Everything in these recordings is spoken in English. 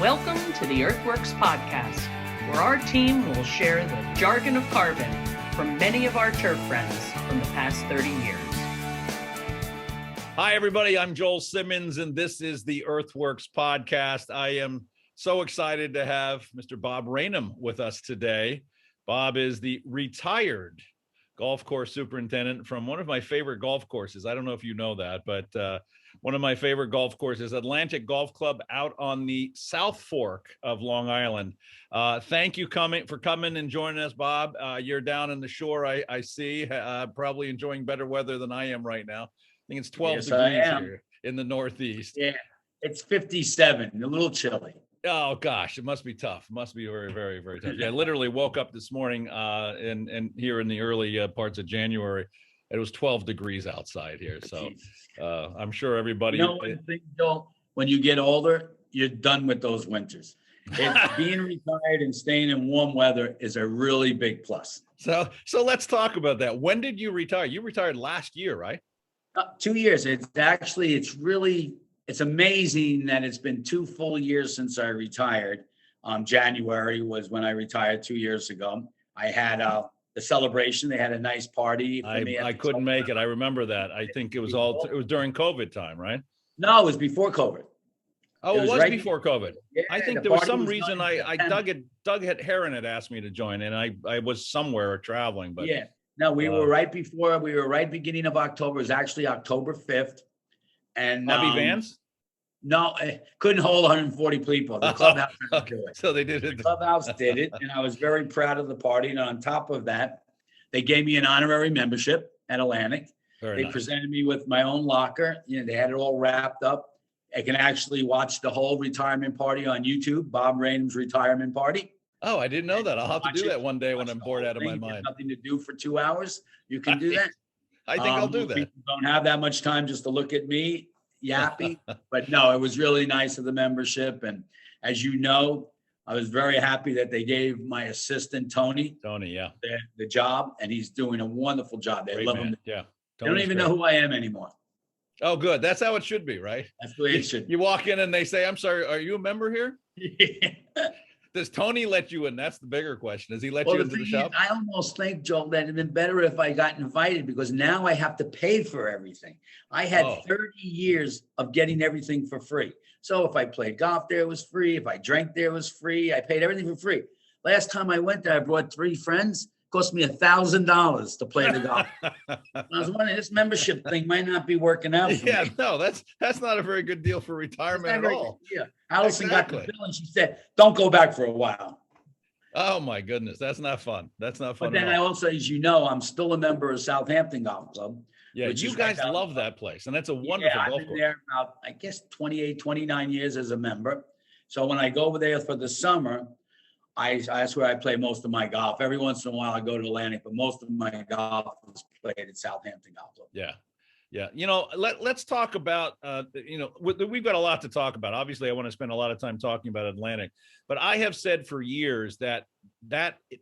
Welcome to the EarthWorks podcast, where our team will share the jargon of carbon from many of our turf friends from the past 30 years. Hi, everybody. I'm Joel Simmons, and this is the EarthWorks podcast. I am so excited to have Mr. Bob Ranum with us today. Bob is the retired golf course superintendent from one of my favorite golf courses. I don't know if you know that, but one of my favorite golf courses, Atlantic Golf Club, out on the South Fork of Long Island. Thank you for coming and joining us, Bob. You're down in the shore, I see, probably enjoying better weather than I am right now. I think it's 12 degrees here in the Northeast. Yeah, it's 57, a little chilly. Oh gosh, it must be tough. It must be very, very, very tough. Yeah, I literally woke up this morning and here in the early parts of January, it was 12 degrees outside here. So I'm sure everybody. You know one thing, Joel, when you get older, you're done with those winters. Being retired and staying in warm weather is a really big plus. So let's talk about that. When did you retire? You retired last year, right? 2 years. It's amazing that it's been 2 full years since I retired. January was when I retired 2 years ago. I had the celebration. They had a nice party. I couldn't make it. I remember that. I think it was during COVID time, right? No, it was before COVID. Oh, it was right before COVID. Yeah, I think there was some reason Doug Heron had asked me to join, and I was somewhere traveling. But yeah, no, we were right before. We were right beginning of October. It was actually October 5th. And Bobby Vans? No, it couldn't hold 140 people. The clubhouse had to do it. So they did it. The clubhouse did it, and I was very proud of the party. And on top of that, they gave me an honorary membership at Atlantic. They presented me with my own locker. You know, they had it all wrapped up. I can actually watch the whole retirement party on YouTube, Bob Ranum's retirement party. Oh, I didn't know that. I'll have to do that one day when I'm bored out of my mind. Nothing to do for 2 hours. You can do that. I think I'll do that. People don't have that much time just to look at me yappy, but no, it was really nice of the membership. And as you know, I was very happy that they gave my assistant Tony, the job, and he's doing a wonderful job. They love him. Yeah, they don't even know who I am anymore. Oh, good. That's how it should be, right? That's the way it should be. You walk in and they say, "I'm sorry, are you a member here?" Yeah. Does Tony let you in? That's the bigger question. Does he let you into the shop? I almost think, Joel, that it'd been better if I got invited, because now I have to pay for everything. I had 30 years of getting everything for free. So if I played golf there, it was free. If I drank there, it was free. I paid everything for free. Last time I went there, I brought 3 friends. Cost me $1,000 to play the golf. I was wondering, this membership thing might not be working out for me. No, that's not a very good deal for retirement at all. Yeah, Allison got the bill and she said, "Don't go back for a while." Oh my goodness, that's not fun. That's not fun. But then I also, as you know, I'm still a member of Southampton Golf Club. Yeah, you guys love that place, and that's a wonderful golf course. I've been there about, I guess, 28, 29 years as a member. So when I go over there for the summer, that's where I play most of my golf. Every once in a while I go to Atlantic, but most of my golf is played at Southampton Golf Club. Yeah. You know, let's talk about, we've got a lot to talk about. Obviously, I want to spend a lot of time talking about Atlantic, but I have said for years that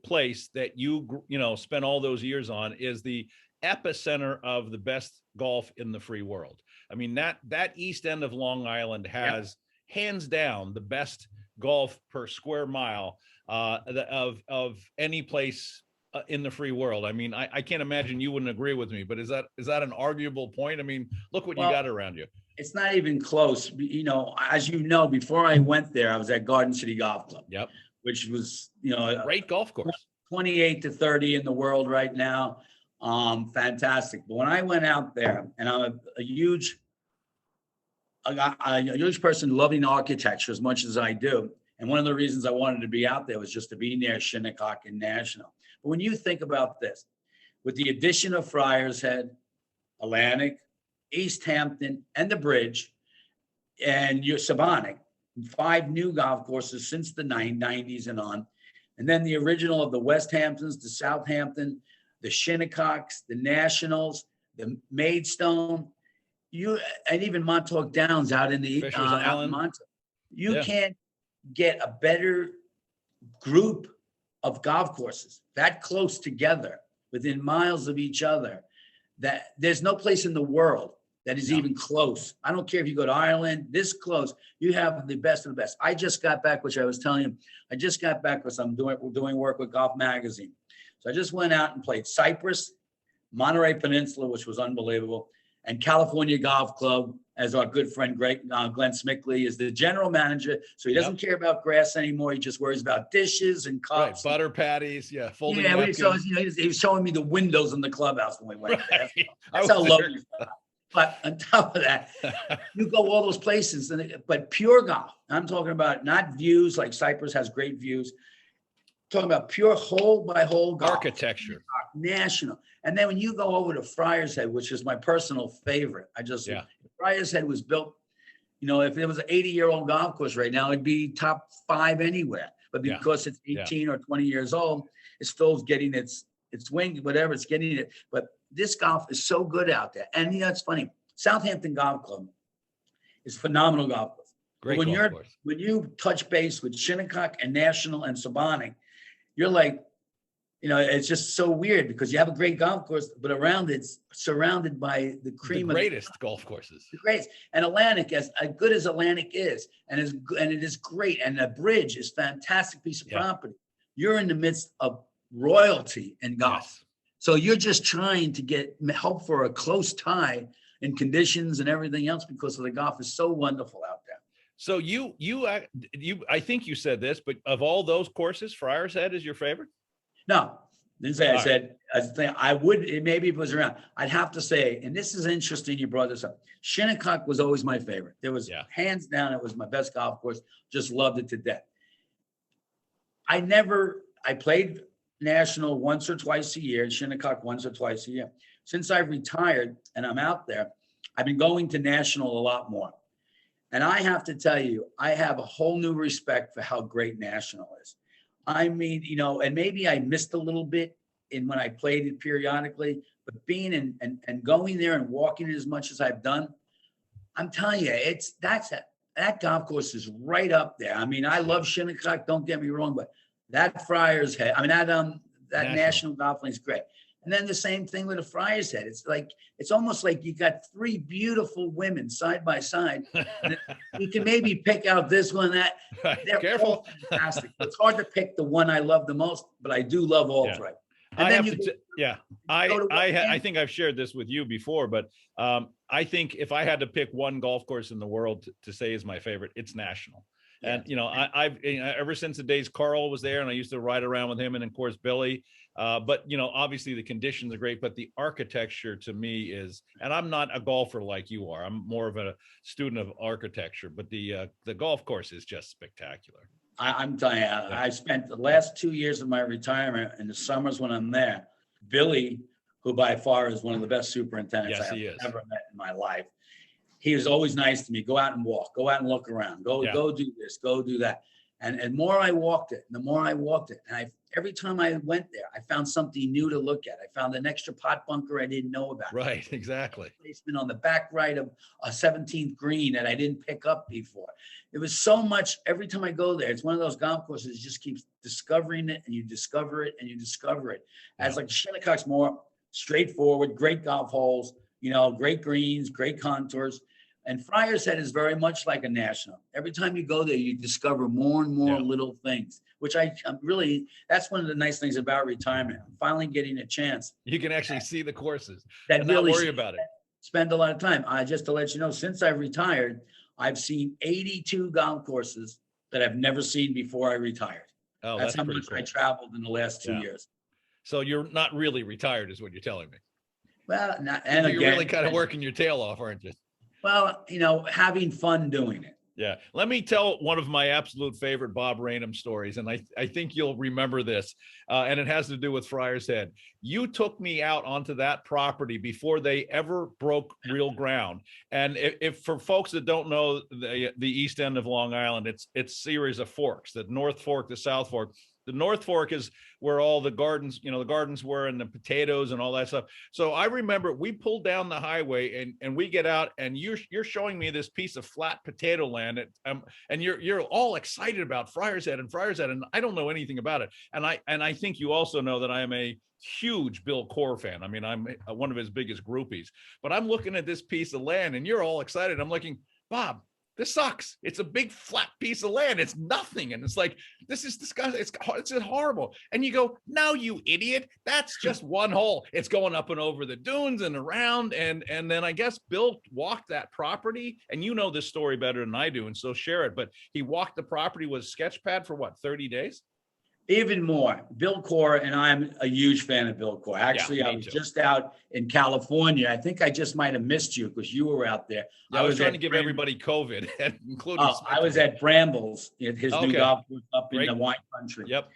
place that you spent all those years on is the epicenter of the best golf in the free world. I mean, that east end of Long Island has hands down the best golf per square mile of any place in the free world. I mean, I can't imagine you wouldn't agree with me, but is that an arguable point? I mean, look what you got around you. It's not even close. You know, as you know, before I went there, I was at Garden City Golf Club. Yep. Which was, a great golf course. 28 to 30 in the world right now. Fantastic. But when I went out there, and I'm a huge person loving architecture as much as I do. And one of the reasons I wanted to be out there was just to be near Shinnecock and National. But when you think about this, with the addition of Friars Head, Atlantic, East Hampton, and the Bridge, and your Sabonic, 5 new golf courses since the 90s and on, and then the original of the West Hamptons, the Southampton, the Shinnecocks, the Nationals, the Maidstone, and even Montauk Downs out in the out in Montauk. You can't get a better group of golf courses that close together within miles of each other, that there's no place in the world that is even close. I don't care if you go to Ireland, this close, you have the best of the best. I just got back, which I was telling you, I just got back because we're doing work with Golf Magazine. So I just went out and played Cyprus, Monterey Peninsula, which was unbelievable, and California Golf Club, as our good friend Glenn Smickley is the general manager. So he doesn't care about grass anymore. He just worries about dishes and cups. Right. Butter patties. Yeah. Folding napkins. So, he was showing me the windows in the clubhouse when we went there. That's how low. But on top of that, you go all those places, but pure golf. I'm talking about not views like Cyprus has great views. I'm talking about pure hole by hole golf. Architecture. National. And then when you go over to Friars Head, which is my personal favorite, Friars Head was built, if it was an 80-year-old golf course right now, it'd be top 5 anywhere. But because it's 18 or 20 years old, it still getting its wing, whatever, it's getting it. But this golf is so good out there. And it's funny. Southampton Golf Club is phenomenal golf course. Great when course. When you touch base with Shinnecock and National and Sabonic, you're like, it's just so weird because you have a great golf course, but around it's surrounded by the cream the greatest golf courses. The greatest. And Atlantic, as good as Atlantic is, and it is great. And the bridge is a fantastic piece of property. You're in the midst of royalty in golf. Yes. So you're just trying to help for a close tie in conditions and everything else because of the golf is so wonderful out there. So I think you said this, but of all those courses, Friars Head is your favorite? No, didn't say. I said I would. Maybe if it was around, I'd have to say. And this is interesting. You brought this up. Shinnecock was always my favorite. There was hands down. It was my best golf course. Just loved it to death. I played National once or twice a year, Shinnecock once or twice a year. Since I've retired and I'm out there, I've been going to National a lot more. And I have to tell you, I have a whole new respect for how great National is. I mean, and maybe I missed a little bit when I played it periodically, but being and going there and walking it as much as I've done, I'm telling you, that golf course is right up there. I mean, I love Shinnecock, don't get me wrong, but that Friars Head, that National Golf Lane is great. And then the same thing with the Friars Head. It's almost like you got 3 beautiful women side by side. And you can maybe pick out this one, that. Right. They're Careful. Fantastic. It's hard to pick the one I love the most, but I do love all 3. And I think I've shared this with you before, but I think if I had to pick one golf course in the world to say is my favorite, it's National. And, I've ever since the days Carl was there and I used to ride around with him and of course, Billy, but obviously the conditions are great, but the architecture to me is, and I'm not a golfer like you are, I'm more of a student of architecture, but the golf course is just spectacular. I'm telling you, I spent the last 2 years of my retirement in the summers when I'm there, Billy, who by far is one of the best superintendents I've ever met in my life. He was always nice to me. Go out and walk. Go out and look around. Go do this. Go do that. And the more I walked it, and every time I went there, I found something new to look at. I found an extra pot bunker I didn't know about. Right, exactly. Placement on the back right of a 17th green that I didn't pick up before. It was so much. Every time I go there, it's one of those golf courses that just keeps discovering it, and you discover it, and you discover it. As like Shinnecock's more straightforward, great golf holes, great greens, great contours. And Friars Head is very much like a National. Every time you go there, you discover more and more little things, which I'm really, that's one of the nice things about retirement. I'm finally getting a chance. You can actually see the courses and really not worry about it. Spend a lot of time. Just to let you know, since I've retired, I've seen 82 golf courses that I've never seen before I retired. Oh, that's how much cool. I traveled in the last 2 years. So you're not really retired is what you're telling me. Well, you're really kind of working your tail off, aren't you? Well, having fun doing it. Yeah. Let me tell one of my absolute favorite Bob Ranum stories, and I think you'll remember this, and it has to do with Friars Head. You took me out onto that property before they ever broke real ground. And if for folks that don't know the east end of Long Island, it's a series of forks, the North Fork, the South Fork. The North Fork is where all the gardens, the gardens were, and the potatoes and all that stuff. So I remember we pulled down the highway and we get out, and you're showing me this piece of flat potato land, and you're all excited about Friars Head, and I don't know anything about it. And I think you also know that I am a huge Bill Corr fan. I mean, I'm one of his biggest groupies, but I'm looking at this piece of land and you're all excited. I'm looking, Bob, this sucks. It's a big flat piece of land. It's nothing. And it's like, this is disgusting. It's just horrible. And you go, no, you idiot. That's just one hole. It's going up and over the dunes and around. And then I guess Bill walked that property, and you know this story better than I do, and so share it. But he walked the property with a sketch pad for what, 30 days? Even more. Bill Corr, and I'm a huge fan of Bill Corr. Actually, I was just out in California. I think I just might have missed you because you were out there. Yeah, I was trying to give everybody COVID, including. I was at Brambles, his new golf course up in the wine country. Yep.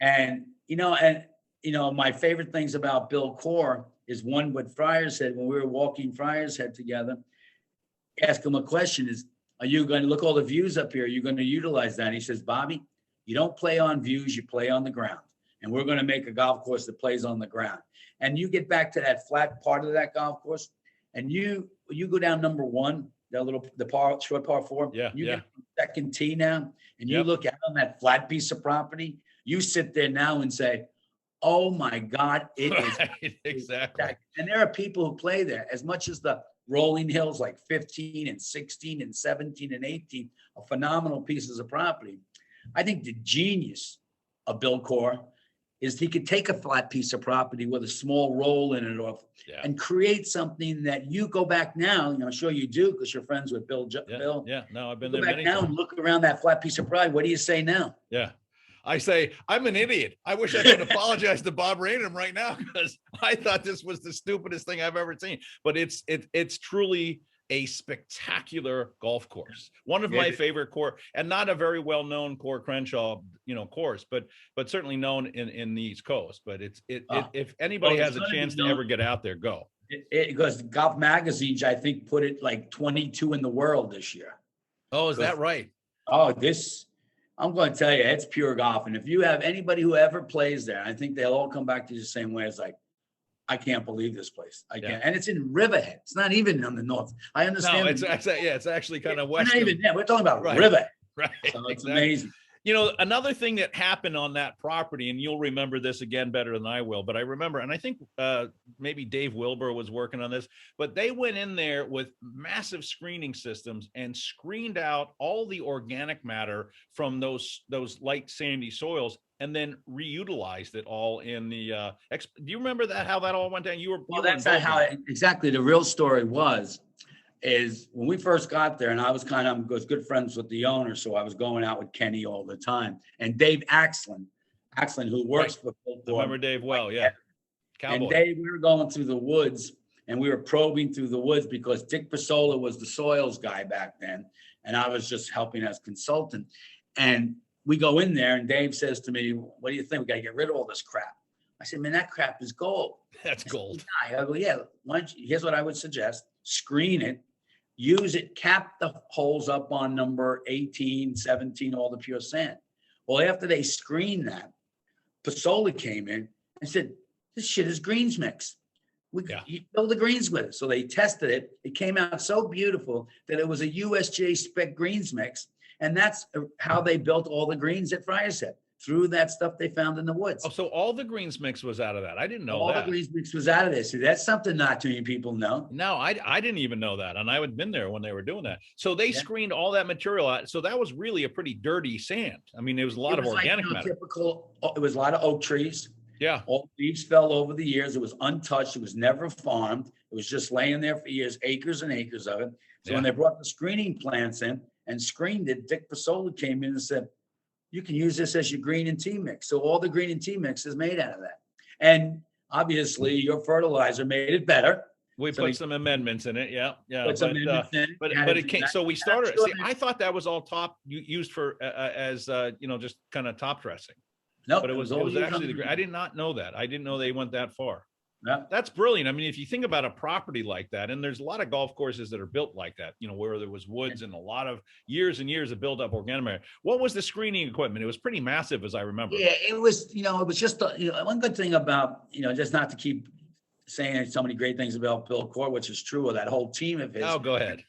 And my favorite things about Bill Corr is one, what Friars Head, when we were walking Friars Head together, ask him a question is, are you going to look all the views up here? Are you going to utilize that? And he says, Bobby, you don't play on views, you play on the ground. And we're going to make a golf course that plays on the ground. And you get back to that flat part of that golf course, and you go down number one, the short par four. Yeah. You get second tee now, and you look out on that flat piece of property. You sit there now and say, oh my God, it is right, exactly. And there are people who play there as much as the rolling hills, like 15 and 16 and 17 and 18, are phenomenal pieces of property. I think the genius of Bill Corr is he could take a flat piece of property with a small roll in it and create something that you go back now, I'm sure you do because you're friends with Bill. Yeah, no, I've been there there many times. And look around that flat piece of property. What do you say now? Yeah. I say, I'm an idiot. I wish I could apologize to Bob Ranum right now because I thought this was the stupidest thing I've ever seen. But it's truly a spectacular golf course. One of my favorite course, and not a very well-known Coore Crenshaw, course, but certainly known in the East Coast. But if anybody has a chance to ever get out there, go. Because Golf Magazine, I think, put it like 22 in the world this year. Oh, is that right? Oh, I'm going to tell you, it's pure golf. And if you have anybody who ever plays there, I think they'll all come back to you the same way. It's like, I can't believe this place. I can't. And it's in Riverhead. It's not even on the north. I understand. No, it's actually kind of west. We're not even there. We're talking about Riverhead. Right. So it's amazing. Another thing that happened on that property, and you'll remember this again better than I will, but I remember, and I think maybe Dave Wilbur was working on this, but they went in there with massive screening systems and screened out all the organic matter from those light sandy soils, and then reutilized it all in the do you remember how that all went down? That's not how exactly the real story is when we first got there, and I was good friends with the owner, so I was going out with Kenny all the time, and Dave Axlin, who works for Bill Corr. Remember Dave well, yeah. Cowboy. And Dave, we were going through the woods, and we were probing through the woods because Dick Pasola was the soils guy back then, and I was just helping as consultant. And we go in there, and Dave says to me, what do you think? We got to get rid of all this crap. I said, man, that crap is gold. That's gold. I go, yeah, here's what I would suggest. Screen it, use it, cap the holes up on number 18, 17, all the pure sand. Well, after they screened that, Pasola came in and said, this shit is greens mix. You fill the greens with it. So they tested it. It came out so beautiful that it was a USJ spec greens mix. And that's how they built all the greens at Friars Head, through that stuff they found in the woods. Oh, so all the greens mix was out of that. I didn't know all that. All the greens mix was out of this. So that's something not too many people know. No, I didn't even know that. And I had been there when they were doing that. So they screened all that material out. So that was really a pretty dirty sand. I mean, there was a lot of organic matter. It was a lot of oak trees. Yeah. All leaves fell over the years. It was untouched. It was never farmed. It was just laying there for years, acres and acres of it. So when they brought the screening plants in and screened it, Dick Pasola came in and said, you can use this as your green and tea mix. So all the green and tea mix is made out of that. And obviously your fertilizer made it better. We put some amendments in it. Yeah. Put some amendments in it. But it came, so we started, I thought that was all used for, as just kind of top dressing. No, but it was actually I did not know that. I didn't know they went that far. Yeah. That's brilliant. I mean, if you think about a property like that, and there's a lot of golf courses that are built like that, you know, where there was woods and a lot of years and years of built up organic matter. What was the screening equipment? It was pretty massive, as I remember. Yeah, it was, it was just, one good thing about, just not to keep saying so many great things about Bill Court, which is true, of that whole team of his. Oh, go ahead.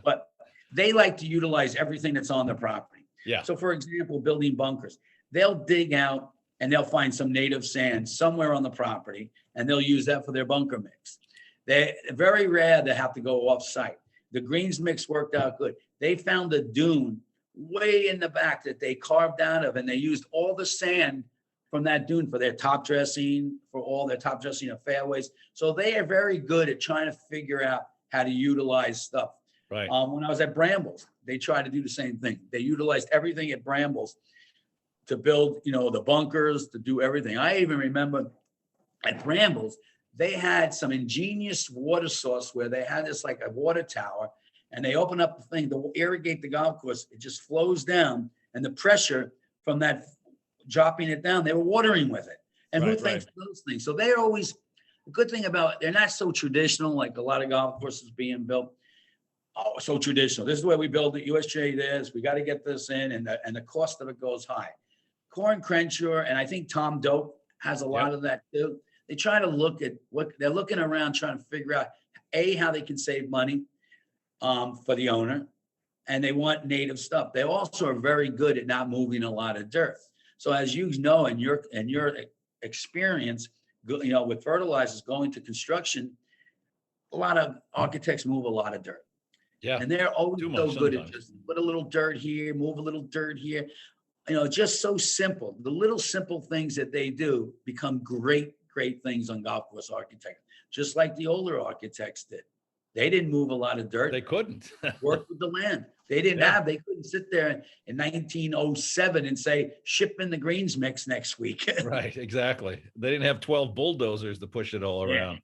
But they like to utilize everything that's on the property. Yeah. So for example, building bunkers, they'll dig out and they'll find some native sand somewhere on the property, and they'll use that for their bunker mix. They're very rare to have to go off site. The greens mix worked out good. They found a dune way in the back that they carved out of, and they used all the sand from that dune for their top dressing, of fairways. So they are very good at trying to figure out how to utilize stuff. Right. When I was at Brambles, they tried to do the same thing. They utilized everything at Brambles to build, the bunkers, to do everything. I even remember at Brambles, they had some ingenious water source where they had this like a water tower, and they open up the thing to irrigate the golf course. It just flows down, and the pressure from that dropping it down, they were watering with it. And who thinks of those things? So they're always, the good thing about, they're not so traditional like a lot of golf courses being built. Oh, so traditional. This is where we build the USGA this. We got to get this in, and the cost of it goes high. Corin Crenshaw, and I think Tom Doak has a lot of that too. They try to look at what they're looking around, trying to figure out how they can save money for the owner, and they want native stuff. They also are very good at not moving a lot of dirt. So as you know, in your experience, with fertilizers going to construction, a lot of architects move a lot of dirt. Yeah. And they're always so good sometimes. at just put a little dirt here, move a little dirt here. Just so simple. The little simple things that they do become great things on golf course architecture, just like the older architects did. They didn't move a lot of dirt. They couldn't. Work with the land. They couldn't sit there in 1907 and say, ship in the greens mix next week. Right, exactly. They didn't have 12 bulldozers to push it all around.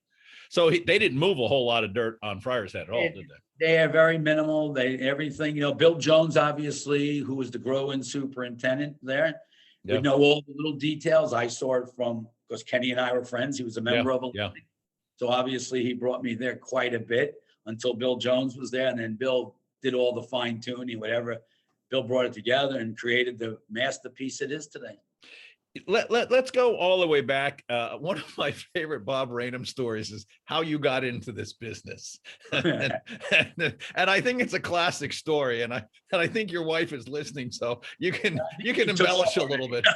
So they didn't move a whole lot of dirt on Friar's Head at all, did they? They are very minimal. Everything, Bill Jones, obviously, who was the growing superintendent there, would know all the little details. I saw it because Kenny and I were friends. He was a member of it. Yeah. So obviously he brought me there quite a bit until Bill Jones was there. And then Bill did all the fine tuning, whatever. Bill brought it together and created the masterpiece it is today. Let's go all the way back. One of my favorite Bob Ranum stories is how you got into this business. and I think it's a classic story. And I think your wife is listening, so you can embellish a little bit.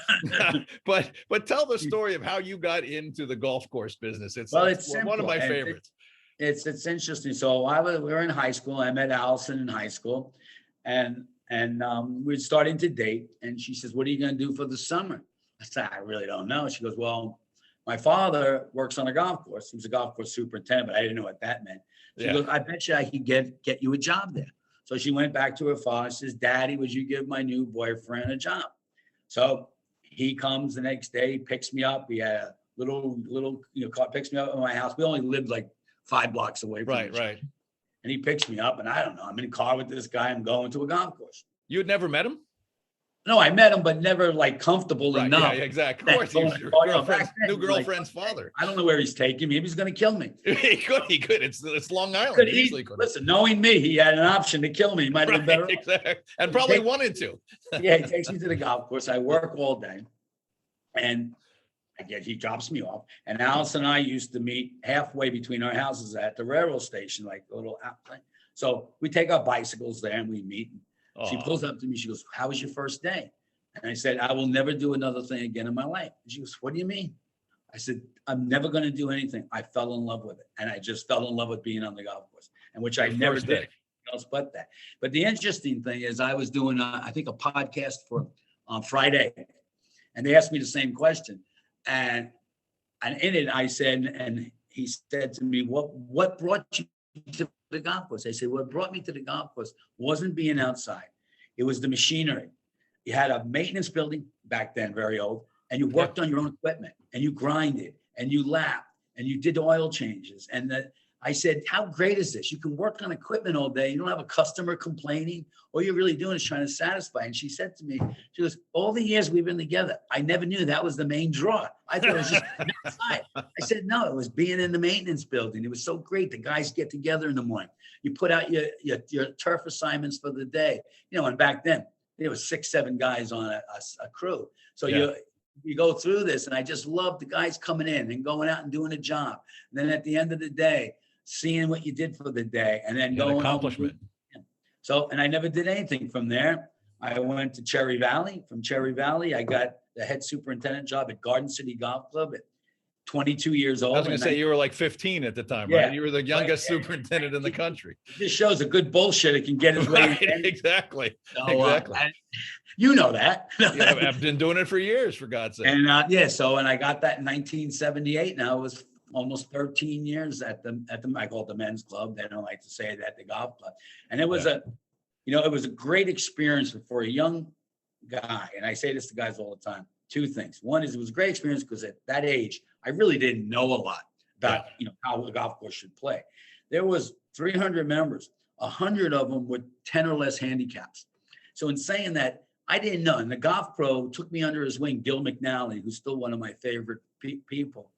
but tell the story of how you got into the golf course business. It's one of my favorites. It's interesting. So we were in high school. I met Allison in high school, and we're starting to date. And she says, "What are you going to do for the summer?" I said, "I really don't know." She goes, "Well, my father works on a golf course. He was a golf course superintendent, but I didn't know what that meant." She goes, "I bet you I could get you a job there." So she went back to her father and says, "Daddy, would you give my new boyfriend a job?" So he comes the next day, picks me up. He had a little car, picks me up at my house. We only lived like 5 blocks away from each other. Right. And he picks me up, and I don't know. I'm in a car with this guy. I'm going to a golf course. You had never met him? No, I met him, but never like comfortable enough. Yeah, exactly. Of course, he's your new girlfriend's father. I don't know where he's taking me. Maybe he's going to kill me. He could. It's Long Island. Listen, knowing me, he had an option to kill me. He might have been better. Exactly. And probably wanted to. Yeah, he takes me to the golf course. I work all day, and he drops me off. And Alice and I used to meet halfway between our houses at the railroad station, like a little thing. So we take our bicycles there and we meet. She pulls up to me. She goes, "How was your first day?" And I said, "I will never do another thing again in my life." And she goes, "What do you mean?" I said, "I'm never going to do anything." I fell in love with it. And I just fell in love with being on the golf course, and which I never did anything else but that. But the interesting thing is I was doing, I think, a podcast for Friday, and they asked me the same question. And in it, I said, and he said to me, what brought you to the golf course? I said, what brought me to the golf course wasn't being outside. It was the machinery. You had a maintenance building back then, very old, and you worked on your own equipment, and you grinded, and you lapped, and you did oil changes. And I said, how great is this? You can work on equipment all day. You don't have a customer complaining. All you're really doing is trying to satisfy. And she said to me, she goes, all the years we've been together, I never knew that was the main draw. I thought it was just outside. I said, no, it was being in the maintenance building. It was so great. The guys get together in the morning. You put out your turf assignments for the day. And back then, there was 6, 7 guys on a crew. So you go through this, and I just love the guys coming in and going out and doing a job. And then at the end of the day, seeing what you did for the day, and then going accomplishment. So, and I never did anything from there. I went to Cherry Valley. From Cherry Valley, I got the head superintendent job at Garden City Golf Club at 22 years old. I was going to say you were like 15 at the time, Yeah. right? You were the youngest superintendent in the country. This shows a good bullshitter can get his way. Right, exactly. So, exactly. You know that. Yeah, I've been doing it for years, for God's sake. And and I got that in 1978. Now it was almost 13 years at the I call it the men's club. They don't like to say it at the golf club. And it was it was a great experience for a young guy. And I say this to guys all the time. 2 things. One is it was a great experience because at that age, I really didn't know a lot about how a golf course should play. There was 300 members, 100 of them with 10 or less handicaps. So in saying that, I didn't know. And the golf pro took me under his wing, Gil McNally, who's still one of my favorite people.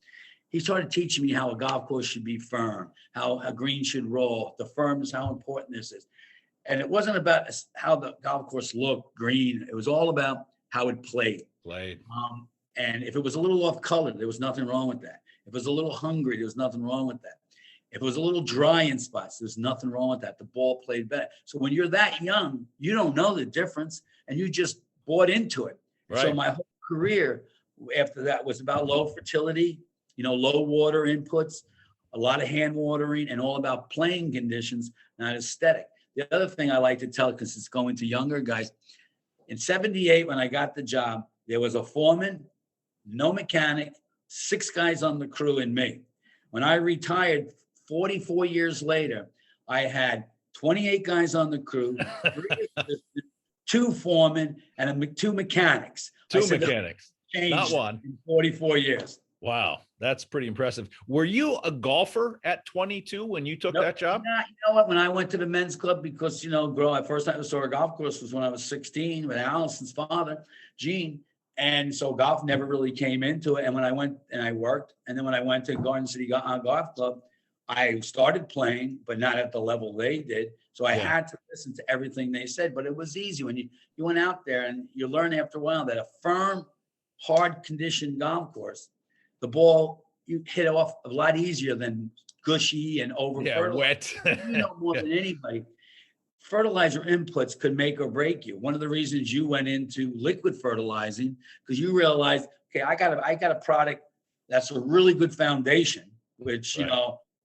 He started teaching me how a golf course should be firm, how a green should roll, the firmness, how important this is. And it wasn't about how the golf course looked, green. It was all about how it played. And if it was a little off color, there was nothing wrong with that. If it was a little hungry, there was nothing wrong with that. If it was a little dry in spots, there's nothing wrong with that. The ball played better. So when you're that young, you don't know the difference, and you just bought into it. Right. So my whole career after that was about low fertility, low water inputs, a lot of hand watering, and all about playing conditions, not aesthetic. The other thing I like to tell, because it's going to younger guys, in 78, when I got the job, there was a foreman, no mechanic, 6 guys on the crew, and me. When I retired 44 years later, I had 28 guys on the crew, 2 foremen, and 2 mechanics. 2 mechanics, not one. In 44 years. Wow, that's pretty impressive. Were you a golfer at 22 when you took that job? You know what? When I went to the men's club, because, first time I saw a golf course was when I was 16 with Allison's father, Gene. And so golf never really came into it. And when I went and I worked, and then when I went to Garden City Golf Club, I started playing, but not at the level they did. So I had to listen to everything they said, but it was easy when you went out there, and you learn after a while that a firm, hard conditioned golf course, the ball, you hit off a lot easier than gushy and over wet. More than anybody. Fertilizer inputs could make or break you. One of the reasons you went into liquid fertilizing, because you realized, okay, I got a product that's a really good foundation, which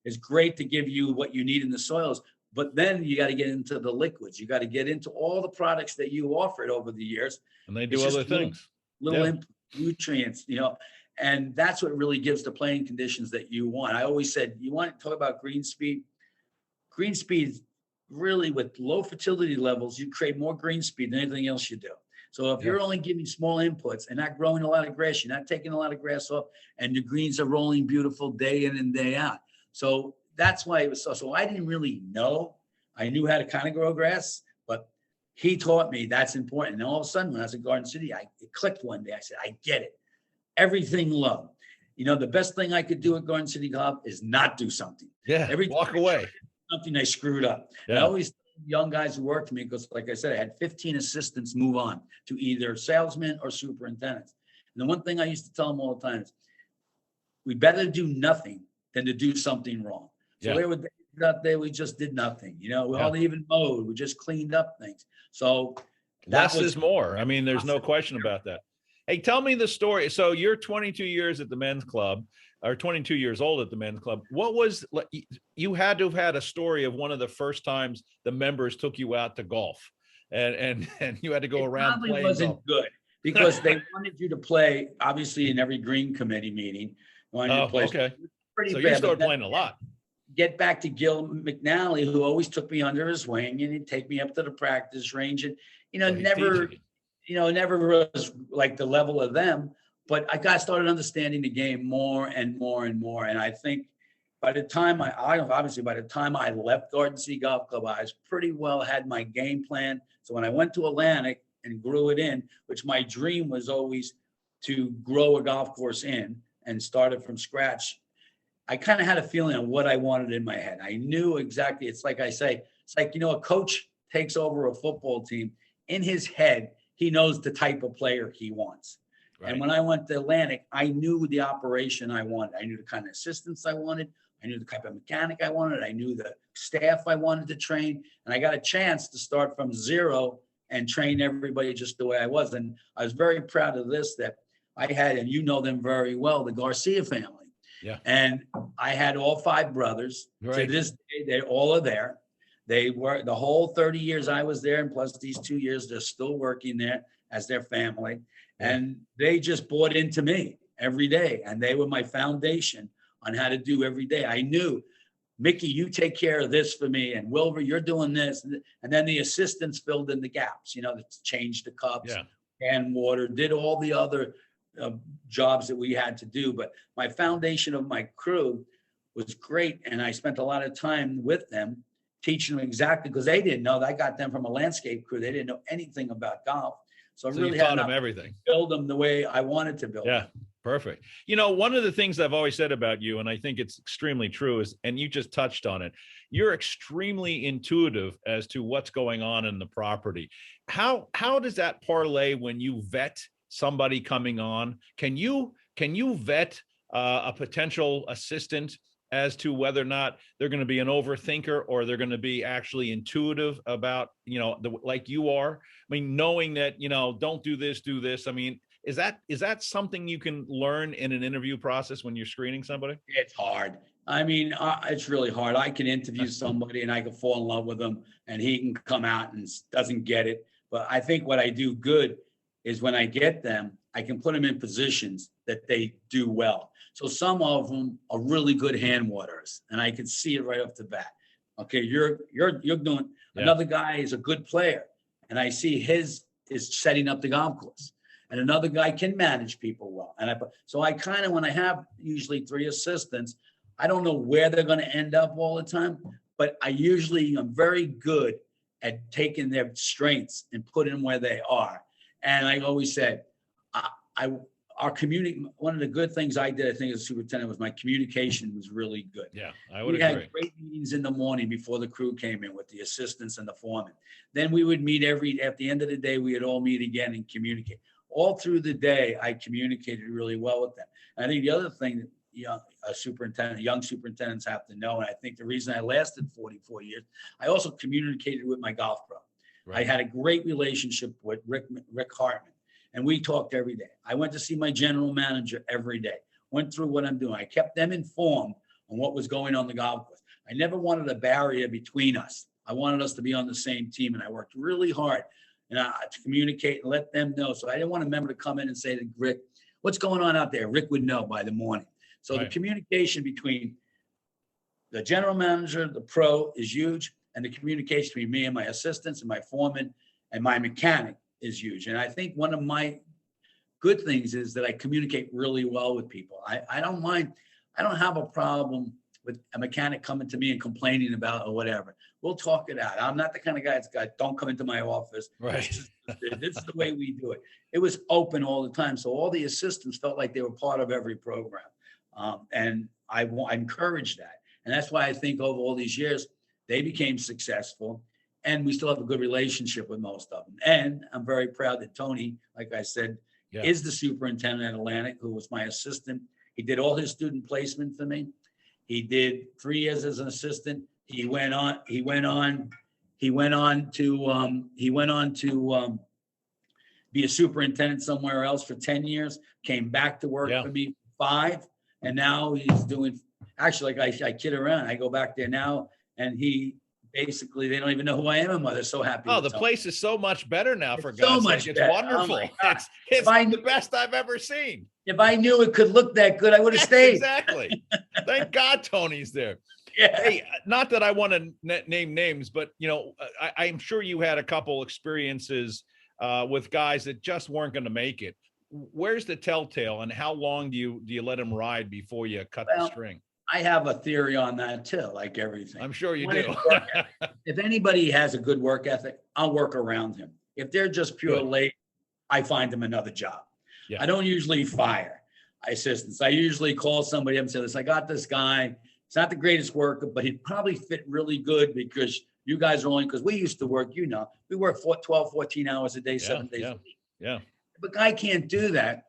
is great to give you what you need in the soils. But then you got to get into the liquids. You got to get into all the products that you offered over the years. And they do other things. Little nutrients, and that's what really gives the playing conditions that you want. I always said, you want to talk about green speed. Green speed, really, with low fertility levels, you create more green speed than anything else you do. So if you're only giving small inputs and not growing a lot of grass, you're not taking a lot of grass off, and the greens are rolling beautiful day in and day out. So that's why it was so I didn't really know. I knew how to kind of grow grass, but he taught me that's important. And all of a sudden, when I was at Garden City, it clicked one day. I said, I get it. Everything low. The best thing I could do at Garden City Golf is not do something. Yeah, walk away. Something I screwed up. Yeah. I always tell young guys who work for me, because like I said, I had 15 assistants move on to either salesmen or superintendents. And the one thing I used to tell them all the time is, we better do nothing than to do something wrong. So there were days out there, we just did nothing. We hardly even mowed. We just cleaned up things. So less is more. I mean, there's no question about that. Hey, tell me the story. So you're 22 years at the men's club, or 22 years old at the men's club. What was, you had to have had a story of one of the first times the members took you out to golf, and you had to go around playing. It wasn't good, because they wanted you to play, obviously, in every green committee meeting. Okay. Pretty so bad, you started playing a lot. Get back to Gil McNally, who always took me under his wing, and he'd take me up to the practice range, and never was like the level of them, but I started understanding the game more and more and more. And I think by the time obviously by the time I left Garden City Golf Club, I was pretty well had my game plan. So when I went to Atlantic and grew it in, which my dream was always to grow a golf course in and start it from scratch, I kind of had a feeling of what I wanted in my head. I knew exactly. It's like I say, it's like, a coach takes over a football team. In his head, he knows the type of player he wants. Right. And when I went to Atlantic, I knew the operation I wanted. I knew the kind of assistants I wanted. I knew the type of mechanic I wanted. I knew the staff I wanted to train. And I got a chance to start from zero and train everybody just the way I was. And I was very proud of this, that I had, and you know them very well, the Garcia family. Yeah. And I had all 5 brothers. Right. To this day, they all are there. They were the whole 30 years I was there, and plus these 2 years, they're still working there as their family. Yeah. And they just bought into me every day. And they were my foundation on how to do every day. I knew, Mickey, you take care of this for me. And Wilbur, you're doing this. And then the assistants filled in the gaps, changed the cups, and water, did all the other jobs that we had to do. But my foundation of my crew was great. And I spent a lot of time with them, teaching them exactly, because they didn't know that. I got them from a landscape crew. They didn't know anything about golf. So I really taught them everything. Build them the way I wanted to build them. Perfect. One of the things I've always said about you, and I think it's extremely true, is, and you just touched on it, you're extremely intuitive as to what's going on in the property. How does that parlay when you vet somebody coming on? Can you vet a potential assistant as to whether or not they're going to be an overthinker or they're going to be actually intuitive about, like you are? I mean, knowing that, don't do this, do this. I mean, is that something you can learn in an interview process when you're screening somebody? It's hard. I mean, it's really hard. I can interview somebody and I can fall in love with them, and he can come out and doesn't get it. But I think what I do good is when I get them, I can put them in positions that they do well. So some of them are really good hand waterers, and I can see it right off the bat. Okay, you're doing. Another guy is a good player, and I see his is setting up the golf course, and another guy can manage people well. And so I kind of, when I have usually 3 assistants, I don't know where they're going to end up all the time, but I usually am very good at taking their strengths and putting them where they are. And I always said, one of the good things I did, I think, as a superintendent, was my communication was really good. Yeah, I would agree. We had great meetings in the morning before the crew came in with the assistants and the foreman. Then we would meet at the end of the day, we would all meet again and communicate. All through the day, I communicated really well with them. And I think the other thing that young superintendents have to know, and I think the reason I lasted 44 years, I also communicated with my golf pro. Right. I had a great relationship with Rick Hartman, and we talked every day. I went to see my general manager every day, went through what I'm doing. I kept them informed on what was going on the golf course. I never wanted a barrier between us. I wanted us to be on the same team, and I worked really hard to communicate and let them know. So I didn't want a member to come in and say to Rick, what's going on out there? Rick would know by the morning. So The communication between the general manager, the pro, is huge. And the communication between me and my assistants and my foreman and my mechanic is huge. And I think one of my good things is that I communicate really well with people. I don't mind. I don't have a problem with a mechanic coming to me and complaining about or whatever. We'll talk it out. I'm not the kind of guy that's got, don't come into my office. Right. This is the way we do it. It was open all the time. So all the assistants felt like they were part of every program. And I encourage that. And that's why I think over all these years, they became successful, and we still have a good relationship with most of them. And I'm very proud that Tony, like I said, is the superintendent at Atlantic, who was my assistant. He did all his student placement for me. He did 3 years as an assistant. He went on to be a superintendent somewhere else for 10 years, came back to work for me for 5. And now he's doing, actually, like I kid around. I go back there now, and he basically, they don't even know who I am anymore. They're so happy. Oh, the place is so much better now, for God's sake. It's wonderful. Oh, it's the best I've ever seen. If I knew it could look that good, I would have stayed. Exactly. Thank God Tony's there. Yeah. Hey, not that I want to name names, but I'm sure you had a couple experiences with guys that just weren't going to make it. Where's the telltale, and how long do you let them ride before you cut the string? I have a theory on that too, like everything. I'm sure you One is do. work ethic. If anybody has a good work ethic, I'll work around him. If they're just pure Good. late, I find them another job. Yeah. I don't usually fire assistants. I usually call somebody up and say, listen, I got this guy. It's not the greatest worker, but he'd probably fit really good because you guys are only, because we used to work, we work 12, 14 hours a day, 7 days a week. Yeah. If a guy can't do that,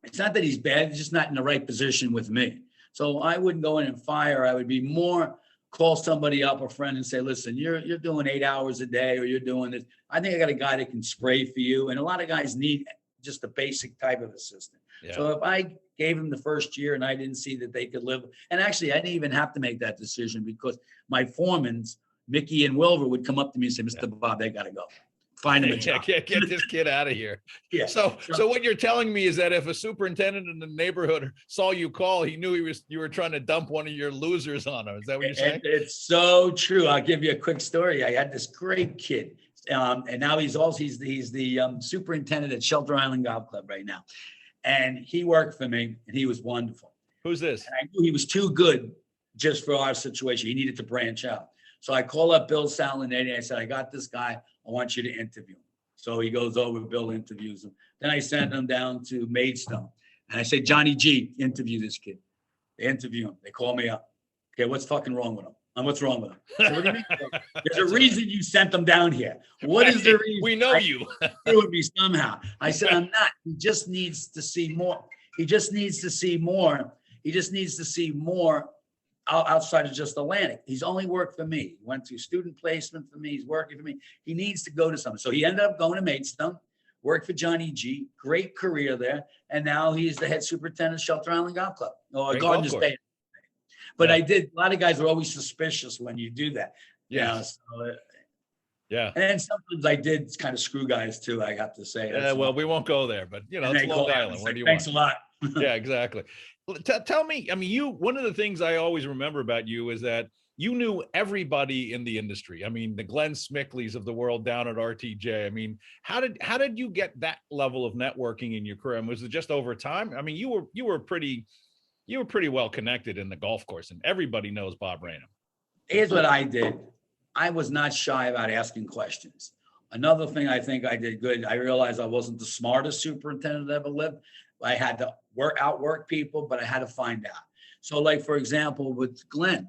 it's not that he's bad, he's just not in the right position with me. So I wouldn't go in and fire. I would be more call somebody up, a friend, and say, listen, you're doing 8 hours a day, or you're doing this. I think I got a guy that can spray for you. And a lot of guys need just a basic type of assistant. Yeah. So if I gave him the first year and I didn't see that they could live, and actually I didn't even have to make that decision because my foremans, Mickey and Wilbur, would come up to me and say, Mr. Bob, they got to go. Find him a job. Get this kid out of here. Yeah. So what you're telling me is that if a superintendent in the neighborhood saw you call, he knew you were trying to dump one of your losers on him. Is that what you're saying? It's so true. I'll give you a quick story. I had this great kid, and now he's the superintendent at Shelter Island Golf Club right now, and he worked for me, and he was wonderful. Who's this? And I knew he was too good just for our situation. He needed to branch out. So I called up Bill Salinetti. I said, I got this guy. I want you to interview him. So he goes over, Bill interviews him. Then I sent him down to Maidstone. And I say, Johnny G, interview this kid. They interview him. They call me up. Okay, what's fucking wrong with him? What's wrong with him? So what do you mean? There's a reason you sent them down here. What is the reason? We know you. It would be somehow. I said, I'm not. He just needs to see more. He just needs to see more. He just needs to see more outside of just Atlantic. He's only worked for me. He went through student placement for me. He's working for me. He needs to go to something. So he ended up going to Maidstone, worked for Johnny G, great career there. And now he's the head superintendent of Shelter Island Golf Club, or Gardner's Bay. But I did, a lot of guys are always suspicious when you do that. Yeah. Yeah. And then sometimes I did kind of screw guys too, I have to say. Well, we won't go there, but it's Long Island. What do you want? Thanks a lot. Yeah, exactly. Tell me, I mean, one of the things I always remember about you is that you knew everybody in the industry. I mean, the Glenn Smickleys of the world down at RTJ. I mean, how did you get that level of networking in your career? And was it just over time? I mean, you were pretty well connected in the golf course, and everybody knows Bob Ranum. Here's what I did. I was not shy about asking questions. Another thing I think I did good, I realized I wasn't the smartest superintendent that ever lived. I had to outwork people, but I had to find out. So like, for example, with Glenn,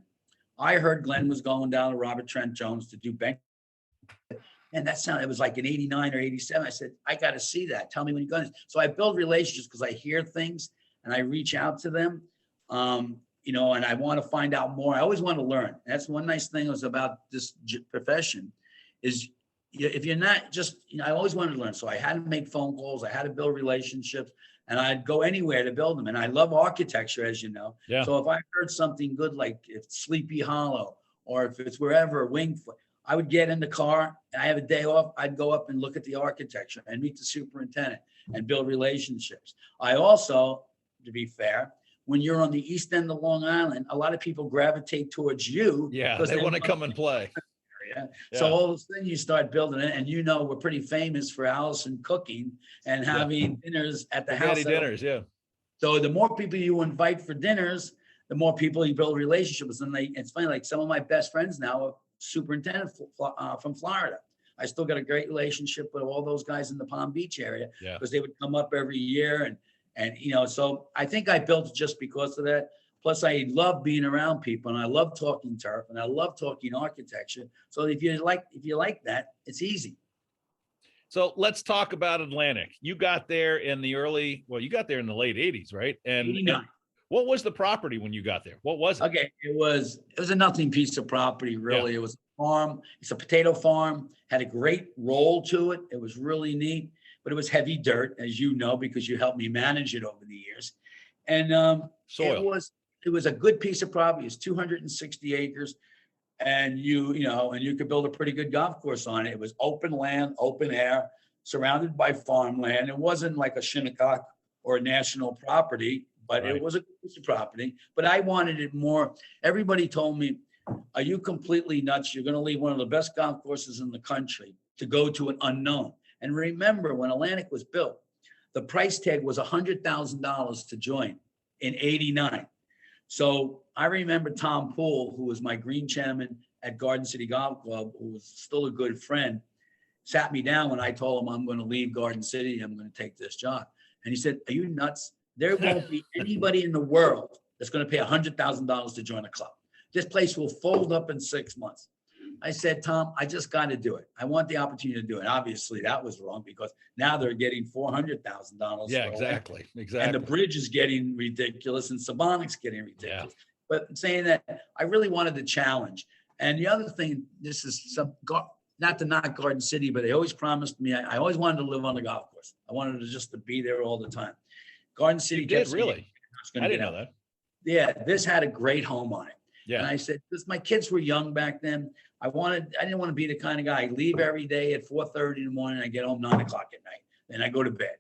I heard Glenn was going down to Robert Trent Jones to do bank. And it was like in 89 or 87. I said, I got to see that. Tell me when you're going. So I build relationships because I hear things and I reach out to them, and I want to find out more. I always want to learn. That's one nice thing was about this profession is if you're not just, I always wanted to learn. So I had to make phone calls. I had to build relationships. And I'd go anywhere to build them. And I love architecture, as you know. Yeah. So if I heard something good, like if it's Sleepy Hollow or if it's wherever, Wingfoot, I would get in the car and I have a day off. I'd go up and look at the architecture and meet the superintendent and build relationships. I also, to be fair, when you're on the east end of Long Island, a lot of people gravitate towards you. Yeah, they want to come and play. Yeah. So all of a sudden you start building it, and we're pretty famous for Allison cooking and having dinners at the house. Dinners, yeah. So the more people you invite for dinners, the more people you build relationships. And it's funny, like some of my best friends now are superintendents from Florida. I still got a great relationship with all those guys in the Palm Beach area because they would come up every year, and so I think I built it just because of that. Plus, I love being around people, and I love talking turf, and I love talking architecture. So if you like that, it's easy. So let's talk about Atlantic. You got there in the late 80s, right? And 89. What was the property when you got there? What was it? Okay, it was a nothing piece of property, really. It was a farm. It's a potato farm. Had a great roll to it. It was really neat, but it was heavy dirt, as you know, because you helped me manage it over the years. And soil. It was a good piece of property. It's 260 acres, and you could build a pretty good golf course on it. It was open land, open air, surrounded by farmland. It wasn't like a Shinnecock or a national property, but It was a piece of property. But I wanted it more. Everybody told me, "Are you completely nuts? You're going to leave one of the best golf courses in the country to go to an unknown." And remember, when Atlantic was built, the price tag was $100,000 to join in '89. So I remember Tom Poole, who was my green chairman at Garden City Golf Club, who was still a good friend, sat me down when I told him I'm going to leave Garden City. I'm going to take this job. And he said, "Are you nuts? There won't be anybody in the world that's going to pay $100,000 to join a club. This place will fold up in 6 months." I said, "Tom, I just got to do it. I want the opportunity to do it." Obviously, that was wrong because now they're getting $400,000. Yeah, exactly. And the bridge is getting ridiculous, and Sabonic's getting ridiculous. Yeah. But saying that, I really wanted the challenge. And the other thing, this is not to knock Garden City, but they always promised me. I always wanted to live on the golf course. I wanted to just to be there all the time. Garden City did really? I didn't know that. Yeah, this had a great home on it. Yeah. And I said, because my kids were young back then, I didn't want to be the kind of guy. I leave every day at 4:30 in the morning. I get home 9 o'clock at night. Then I go to bed.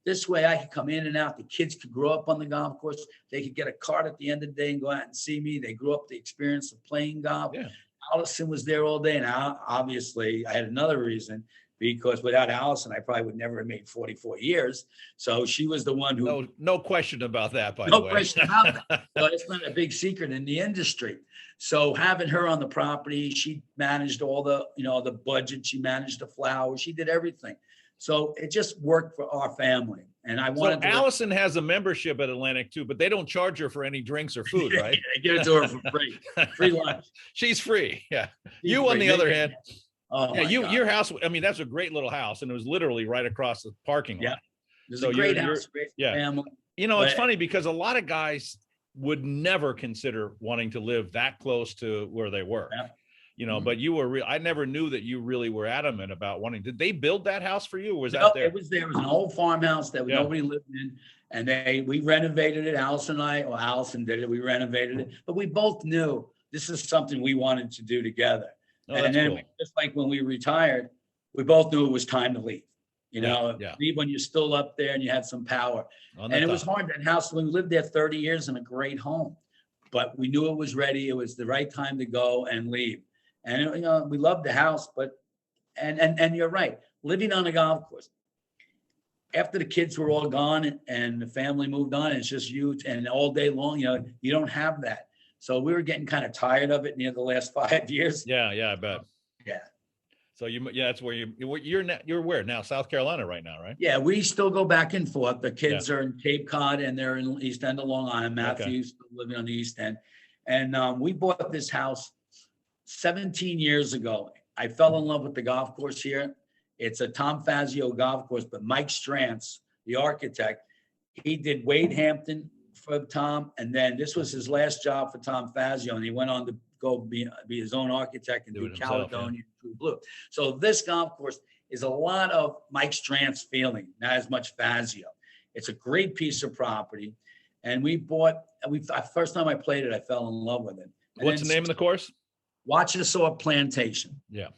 This way I could come in and out. The kids could grow up on the golf course. They could get a card at the end of the day and go out and see me. They grew up the experience of playing golf. Yeah. Allison was there all day. And obviously I had another reason, because without Allison, I probably would never have made 44 years. So she was the one who. No question about that, by the way. No question about that. So it's not a big secret in the industry. So having her on the property, she managed all the, the budget. She managed the flowers. She did everything. So it just worked for our family. And I wanted to. Allison has a membership at Atlantic too, but they don't charge her for any drinks or food, right? They give it to her for free. Free lunch. She's free. Yeah. She's on the other hand. Oh, yeah, your house, I mean, that's a great little house, and it was literally right across the parking lot. Yeah. It was a great house, great family. It's funny because a lot of guys would never consider wanting to live that close to where they were. Yeah. But you were I never knew that you really were adamant about wanting. Did they build that house for you, or was that there? It was there. It was an old farmhouse that nobody lived in, and we renovated it. Allison did it. We renovated it, but we both knew this is something we wanted to do together. Oh, and then cool. Just like when we retired, we both knew it was time to leave. Leave when you're still up there and you had some power. And it was hard. That house, we lived there 30 years in a great home, but we knew it was ready. It was the right time to go and leave. And we loved the house, but and you're right, living on a golf course. After the kids were all gone and the family moved on, it's just you and all day long. You don't have that. So we were getting kind of tired of it near the last 5 years. Yeah, I bet. Yeah. So that's where you're where now? South Carolina right now, right? Yeah, we still go back and forth. The kids are in Cape Cod and they're in East End of Long Island. Matthew's still living on the East End. And we bought this house 17 years ago. I fell in love with the golf course here. It's a Tom Fazio golf course, but Mike Strantz, the architect, he did Wade Hampton for Tom, and then this was his last job for Tom Fazio, and he went on to go be his own architect and do Caledonia True Blue. So this golf course is a lot of Mike Strantz feeling, not as much Fazio. It's a great piece of property, and first time I played it, I fell in love with it. And what's the name of the course? Wachesaw Plantation. Yeah.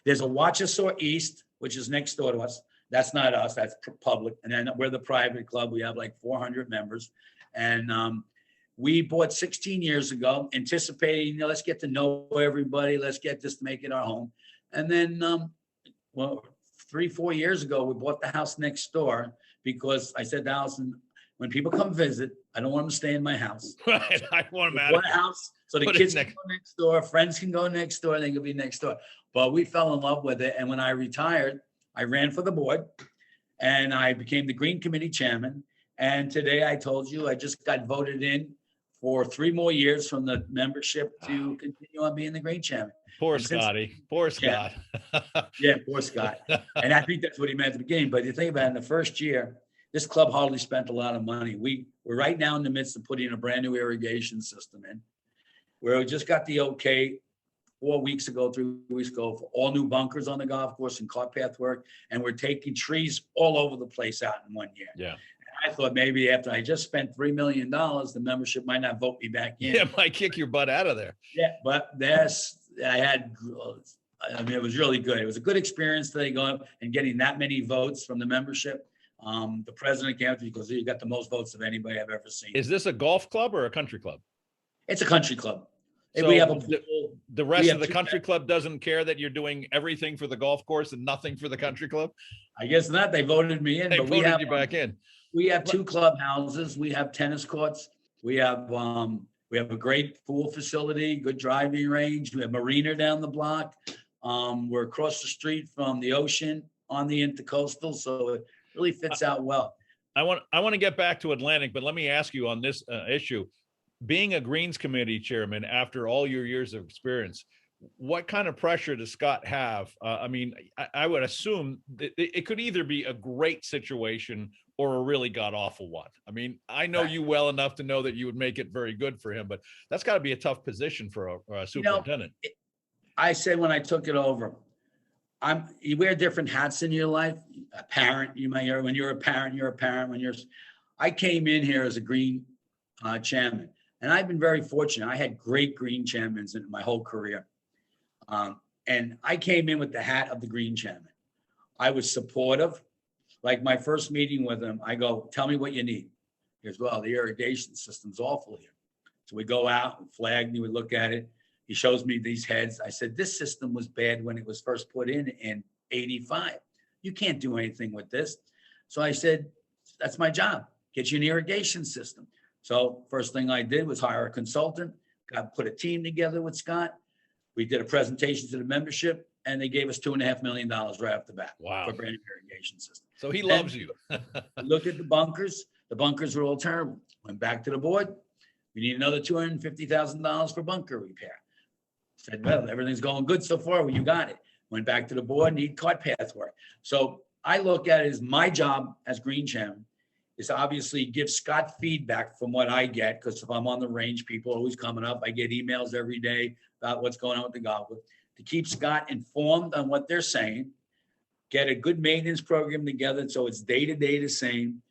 There's a Wachesaw East, which is next door to us. That's not us, that's public. And then we're the private club. We have like 400 members. And we bought 16 years ago, anticipating, let's get to know everybody. Let's get this to make it our home. And then, 3-4 years ago, we bought the house next door because I said to Allison, when people come visit, I don't want them to stay in my house. Right. I want them out of the house so the kids can go next door, friends can go next door, they can be next door. But we fell in love with it. And when I retired, I ran for the board and I became the Green Committee chairman. And today I told you I just got voted in for 3 more years from the membership to continue on being the Green chairman. Poor Scotty. Poor Scott. Yeah, poor Scott. And I think that's what he meant at the beginning. But you think about it, in the first year, this club hardly spent a lot of money. We're right now in the midst of putting a brand new irrigation system in. We just got the okay 3 weeks ago for all new bunkers on the golf course and cart path work. And we're taking trees all over the place out in 1 year. Yeah. I thought maybe after I just spent $3 million, the membership might not vote me back in. Yeah, might kick your butt out of there. Yeah, but it was really good. It was a good experience today going up and getting that many votes from the membership. The president came to me because he got the most votes of anybody I've ever seen. Is this a golf club or a country club? It's a country club. So we have the rest of the country club doesn't care that you're doing everything for the golf course and nothing for the country club? I guess not. They voted me in. They voted you back in. We have 2 clubhouses. We have tennis courts. We have We have a great pool facility, good driving range. We have marina down the block. We're across the street from the ocean on the intercoastal, so it really fits out well. I want to get back to Atlantic, but let me ask you on this issue. Being a Greens Committee chairman after all your years of experience, what kind of pressure does Scott have? I mean, I would assume that it could either be a great situation or a really god awful one. I mean, I know you well enough to know that you would make it very good for him, but that's got to be a tough position for a superintendent. I said when I took it over, you wear different hats in your life. A parent, when you're a parent, you're a parent. I came in here as a Green chairman, and I've been very fortunate. I had great Green chairmen in my whole career. And I came in with the hat of the Green chairman. I was supportive. Like my first meeting with him, I go, tell me what you need. He goes, well, the irrigation system's awful here. So we go out and flag me, we look at it. He shows me these heads. I said, this system was bad when it was first put in 85. You can't do anything with this. So I said, that's my job. Get you an irrigation system. So first thing I did was hire a consultant, put a team together with Scott. We did a presentation to the membership, and they gave us $2.5 million right off the bat. Wow. For a brand new irrigation system. So he loves you. Looked at the bunkers. The bunkers were all terrible. Went back to the board. We need another $250,000 for bunker repair. Said, well, everything's going good so far. Well, you got it. Went back to the board, need cart path work. So I look at it as my job as Green chairman is to obviously give Scott feedback from what I get, because if I'm on the range, people are always coming up. I get emails every day about what's going on with the golf. To keep Scott informed on what they're saying, get a good maintenance program together so it's day-to-day the same,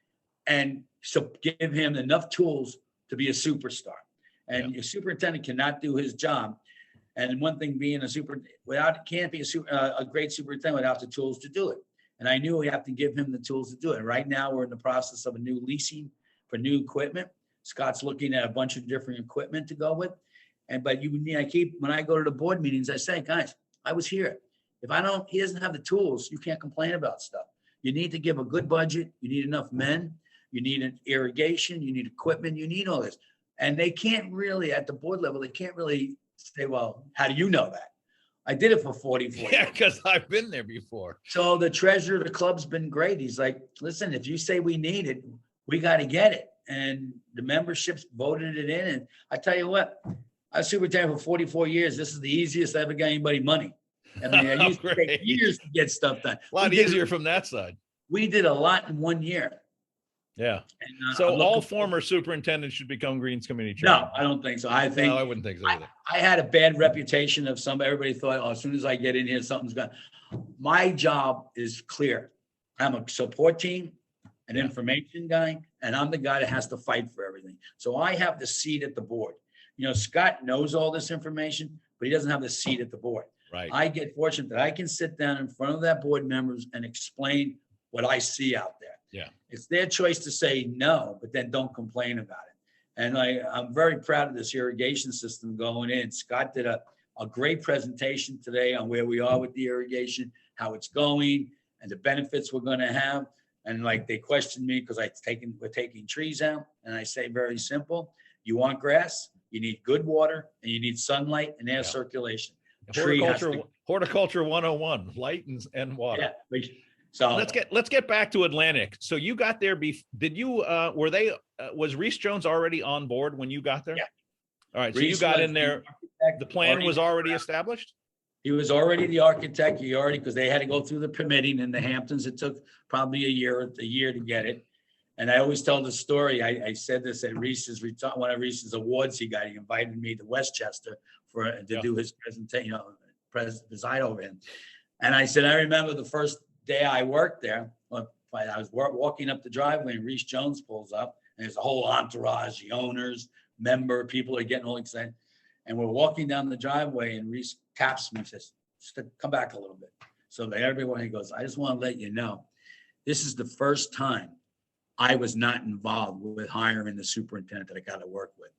and so give him enough tools to be a superstar. And a superintendent cannot do his job. And one thing being can't be a great superintendent without the tools to do it. And I knew we have to give him the tools to do it. Right now, we're in the process of a new leasing for new equipment. Scott's looking at a bunch of different equipment to go with. But when I go to the board meetings, I say, guys, I was here. He doesn't have the tools, you can't complain about stuff. You need to give a good budget. You need enough men. You need an irrigation. You need equipment. You need all this. And they can't really, at the board level, they can't really say, well, how do you know that? I did it for 44 years. Yeah, because I've been there before. So the treasurer of the club's been great. He's like, listen, if you say we need it, we got to get it. And the memberships voted it in. And I tell you what, I was superintendent for 44 years. This is the easiest I ever got anybody money. I mean, I used to take years to get stuff done. A lot easier from that side. We did a lot in 1 year. Yeah. And, so all former superintendents should become Greens Committee chairman. No, I don't think so. I wouldn't think so either. I had a bad reputation of everybody thought, oh, as soon as I get in here, something's going. My job is clear. I'm a support team, an information guy, and I'm the guy that has to fight for everything. So I have the seat at the board. Scott knows all this information, but he doesn't have the seat at the board. Right. I get fortunate that I can sit down in front of that board members and explain what I see out there. Yeah. It's their choice to say no, but then don't complain about it. And I'm very proud of this irrigation system going in. Scott did a great presentation today on where we are with the irrigation, how it's going, and the benefits we're going to have. And they questioned me because we're taking trees out. And I say very simple. You want grass, you need good water, and you need sunlight and air circulation. Horticulture 101, light and water. Yeah. So let's get back to Atlantic. So you got there. Was Reese Jones already on board when you got there? Yeah. All right. So you got in there. The plan was already established. He was already the architect. Because they had to go through the permitting in the Hamptons. It took probably a year to get it. And I always tell the story. I said this at Reese's, one of Reese's awards he got. He invited me to Westchester to do his presentation, preside over him. And I said, I remember the first day I worked there, I was walking up the driveway and Reese Jones pulls up and there's a whole entourage, the owners, people are getting all excited. And we're walking down the driveway and Reese taps me and says, come back a little bit. So everyone, he goes, I just want to let you know, this is the first time I was not involved with hiring the superintendent that I got to work with.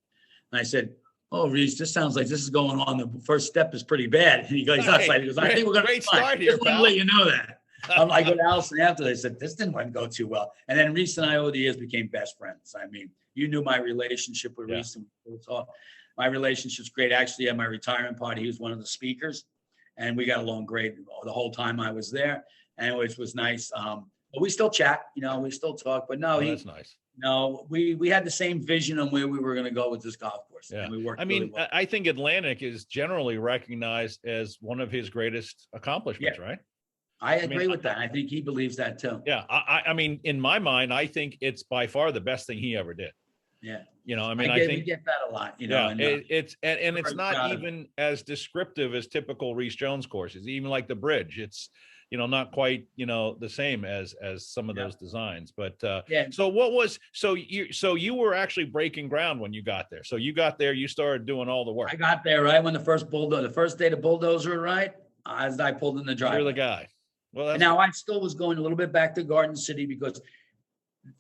And I said, oh, Reese, this sounds like this is going on. The first step is pretty bad. And he goes, I think we're going to great start here, just want to let you know that. I'm like with Allison after they said this didn't go too well. And then Reese and I over the years became best friends. I mean, you knew my relationship with Reese, and we talked. My relationship's great. Actually, at my retirement party, he was one of the speakers, and we got along great the whole time I was there, and which was nice. But we still chat, we still talk. But no, that's nice. No, we had the same vision on where we were going to go with this golf course. Yeah. And we worked. I mean, really well. I think Atlantic is generally recognized as one of his greatest accomplishments, right? I agree with that. I think he believes that too. Yeah. I mean, in my mind, I think it's by far the best thing he ever did. Yeah. I mean, I think we get that a lot, Yeah, and, it's not even as descriptive as typical Reese Jones courses, even like the bridge. It's, not quite, the same as some of those designs. But so you were actually breaking ground when you got there. So you got there, you started doing all the work. I got there right when the first day the bulldozer arrived, as I pulled in the driveway. You're the guy. Well, and now I still was going a little bit back to Garden City because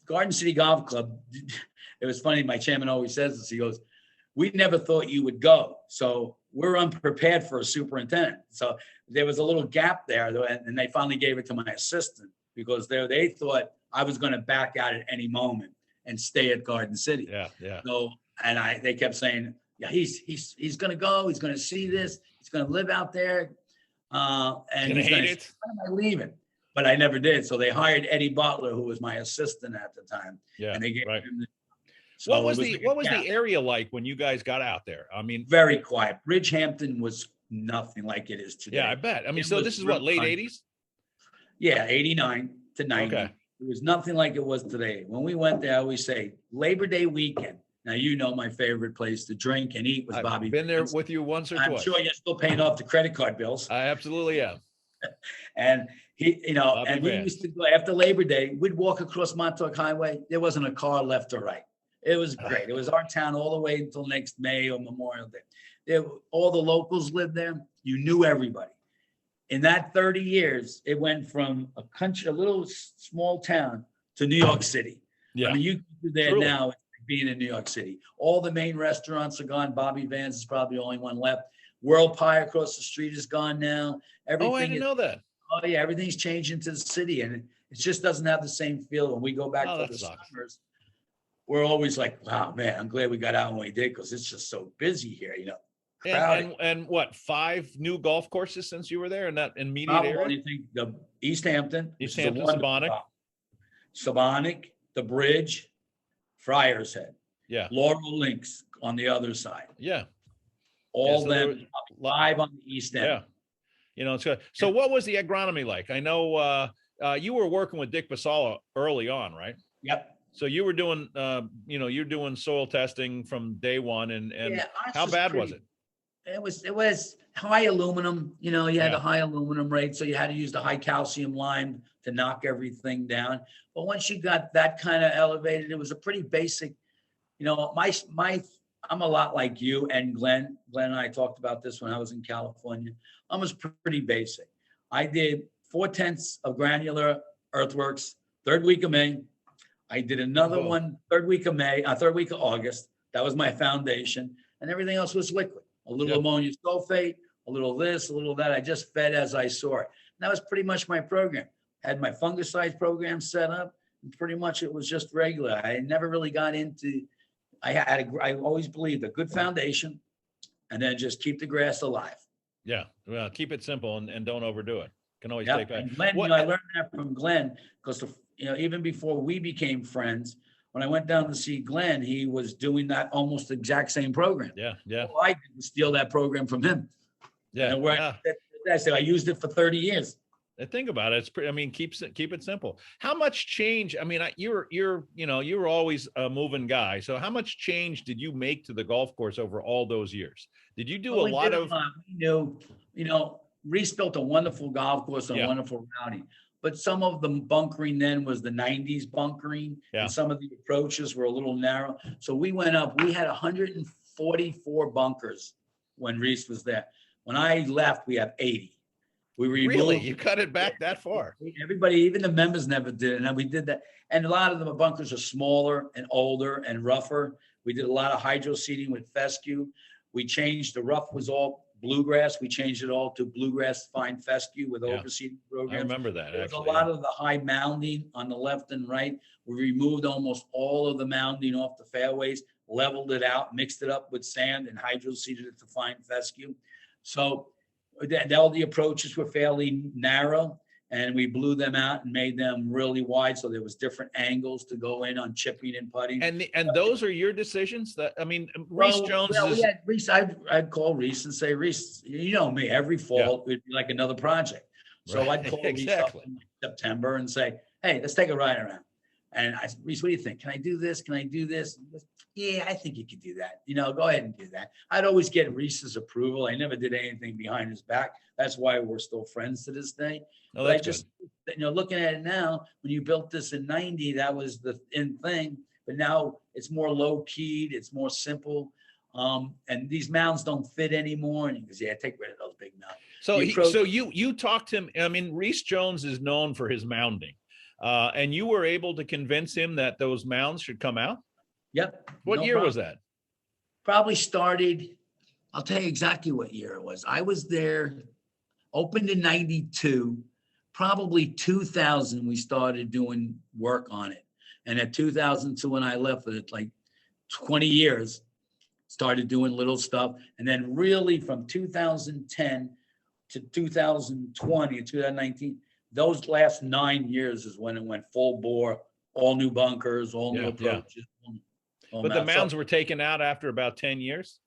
Garden City Golf Club, it was funny. My chairman always says this. He goes, "We never thought you would go. So we're unprepared for a superintendent." So there was a little gap there, and they finally gave it to my assistant because they thought I was going to back out at any moment and stay at Garden City. Yeah. So, and they kept saying, "Yeah, he's going to go. He's going to see this. He's going to live out there." And he's hate it. When am I leaving? But I never did. So they hired Eddie Butler, who was my assistant at the time. Yeah. And they gave right. him what was the area like when you guys got out there? I mean, very quiet. Bridgehampton was nothing like it is today. Yeah, I bet. I mean, so this is what, late 80s? Yeah, 89 to 90. Okay. It was nothing like it was today. When we went there, I always say Labor Day weekend. Now, my favorite place to drink and eat was Bobby. I've been there with you once or twice. I'm sure you're still paying off the credit card bills. I absolutely am. And we Bobby used to go after Labor Day. We'd walk across Montauk Highway. There wasn't a car left or right. It was great. It was our town all the way until next May or Memorial Day. All the locals lived there. You knew everybody. In that 30 years, it went from a little small town to New York City. Yeah. I mean, you can do there Truly. now. It's like being in New York City. All the main restaurants are gone. Bobby Vans is probably the only one left. World Pie across the street is gone now. Everything I didn't know that. Oh yeah, everything's changed into the city, and it just doesn't have the same feel. When we go back for the summers, we're always like, "Wow, man, I'm glad we got out when we did because it's just so busy here." And what, 5 new golf courses since you were there in that immediate area? You think the East Hampton, Sabonic, the Bridge, Friars Head, Laurel Links on the other side. Yeah, all them 5 on the East End. Yeah, it's good. So what was the agronomy like? I know you were working with Dick Basala early on, right? Yep. So you were doing, you're doing soil testing from day one, and how bad was it? It was high aluminum. You had a high aluminum rate, so you had to use the high calcium lime to knock everything down. But once you got that kind of elevated, it was a pretty basic. I'm a lot like you and Glenn. Glenn and I talked about this when I was in California. I was pretty basic. I did 4/10 of granular EarthWorks, 3rd week of May. I did another one, 3rd week of August. That was my foundation. And everything else was liquid. A little ammonium sulfate, a little this, a little that. I just fed as I saw it. And that was pretty much my program. Had my fungicide program set up. And pretty much it was just regular. I never really got into, I always believed a good foundation and then just keep the grass alive. Yeah. Well, keep it simple and don't overdo it. Can always take that. And Glenn, I learned that from Glenn because, even before we became friends, when I went down to see Glenn, he was doing that almost exact same program. Yeah. So I didn't steal that program from him. Yeah. I said I used it for 30 years. Think about it. It's pretty, keep it simple. How much change? I mean, you were always a moving guy. So how much change did you make to the golf course over all those years? Did you do a lot of? We knew, Reese built a wonderful golf course and a wonderful routing. But some of the bunkering then was the 90s bunkering. Yeah. And some of the approaches were a little narrow. So we went up. We had 144 bunkers when Reese was there. When I left, we have 80. We removed. Really? You cut it back that far? Everybody, even the members never did it. And we did that. And a lot of the bunkers are smaller and older and rougher. We did a lot of hydro seeding with fescue. We changed, the rough was all bluegrass. We changed it all to bluegrass fine fescue with Yeah. overseeding I programs. remember that There was actually. a lot of the high mounding on the left and right. We removed almost all of the mounding off the fairways, leveled it out, mixed it up with sand, and hydro-seeded it to fine fescue. So all the approaches were fairly narrow, and we blew them out and made them really wide, so there was different angles to go in on chipping and putting. And those are your decisions. That I mean, Reese Jones we is had Reese. I'd call Reese and say, Reese, you know me. Every fall it'd be like another project. So Right. I'd call Exactly. Reese up in September and say, hey, let's take a ride around. And I said, Reese, what do you think? Can I do this? Can I do this? Yeah, I think you could do that. Go ahead and do that. I'd always get Reese's approval. I never did anything behind his back. That's why we're still friends to this day. Oh, But I that's just, good. looking at it now, when you built this in 90, that was the in thing. But now it's more low keyed. It's more simple. And these mounds don't fit anymore. And he goes, yeah, take rid of those big mounds. So you talked him. I mean, Reese Jones is known for his mounding, and you were able to convince him that those mounds should come out. Yep. What no year was problem. that? Probably started, I'll tell you exactly what year it was. I was there, opened in 92, probably 2000, we started doing work on it. And at 2002, when I left, it like 20 years, started doing little stuff. And then really from 2010 to 2020, 2019, those last 9 years is when it went full bore, all new bunkers, all new approaches. But the mounds were taken out after about 10 years?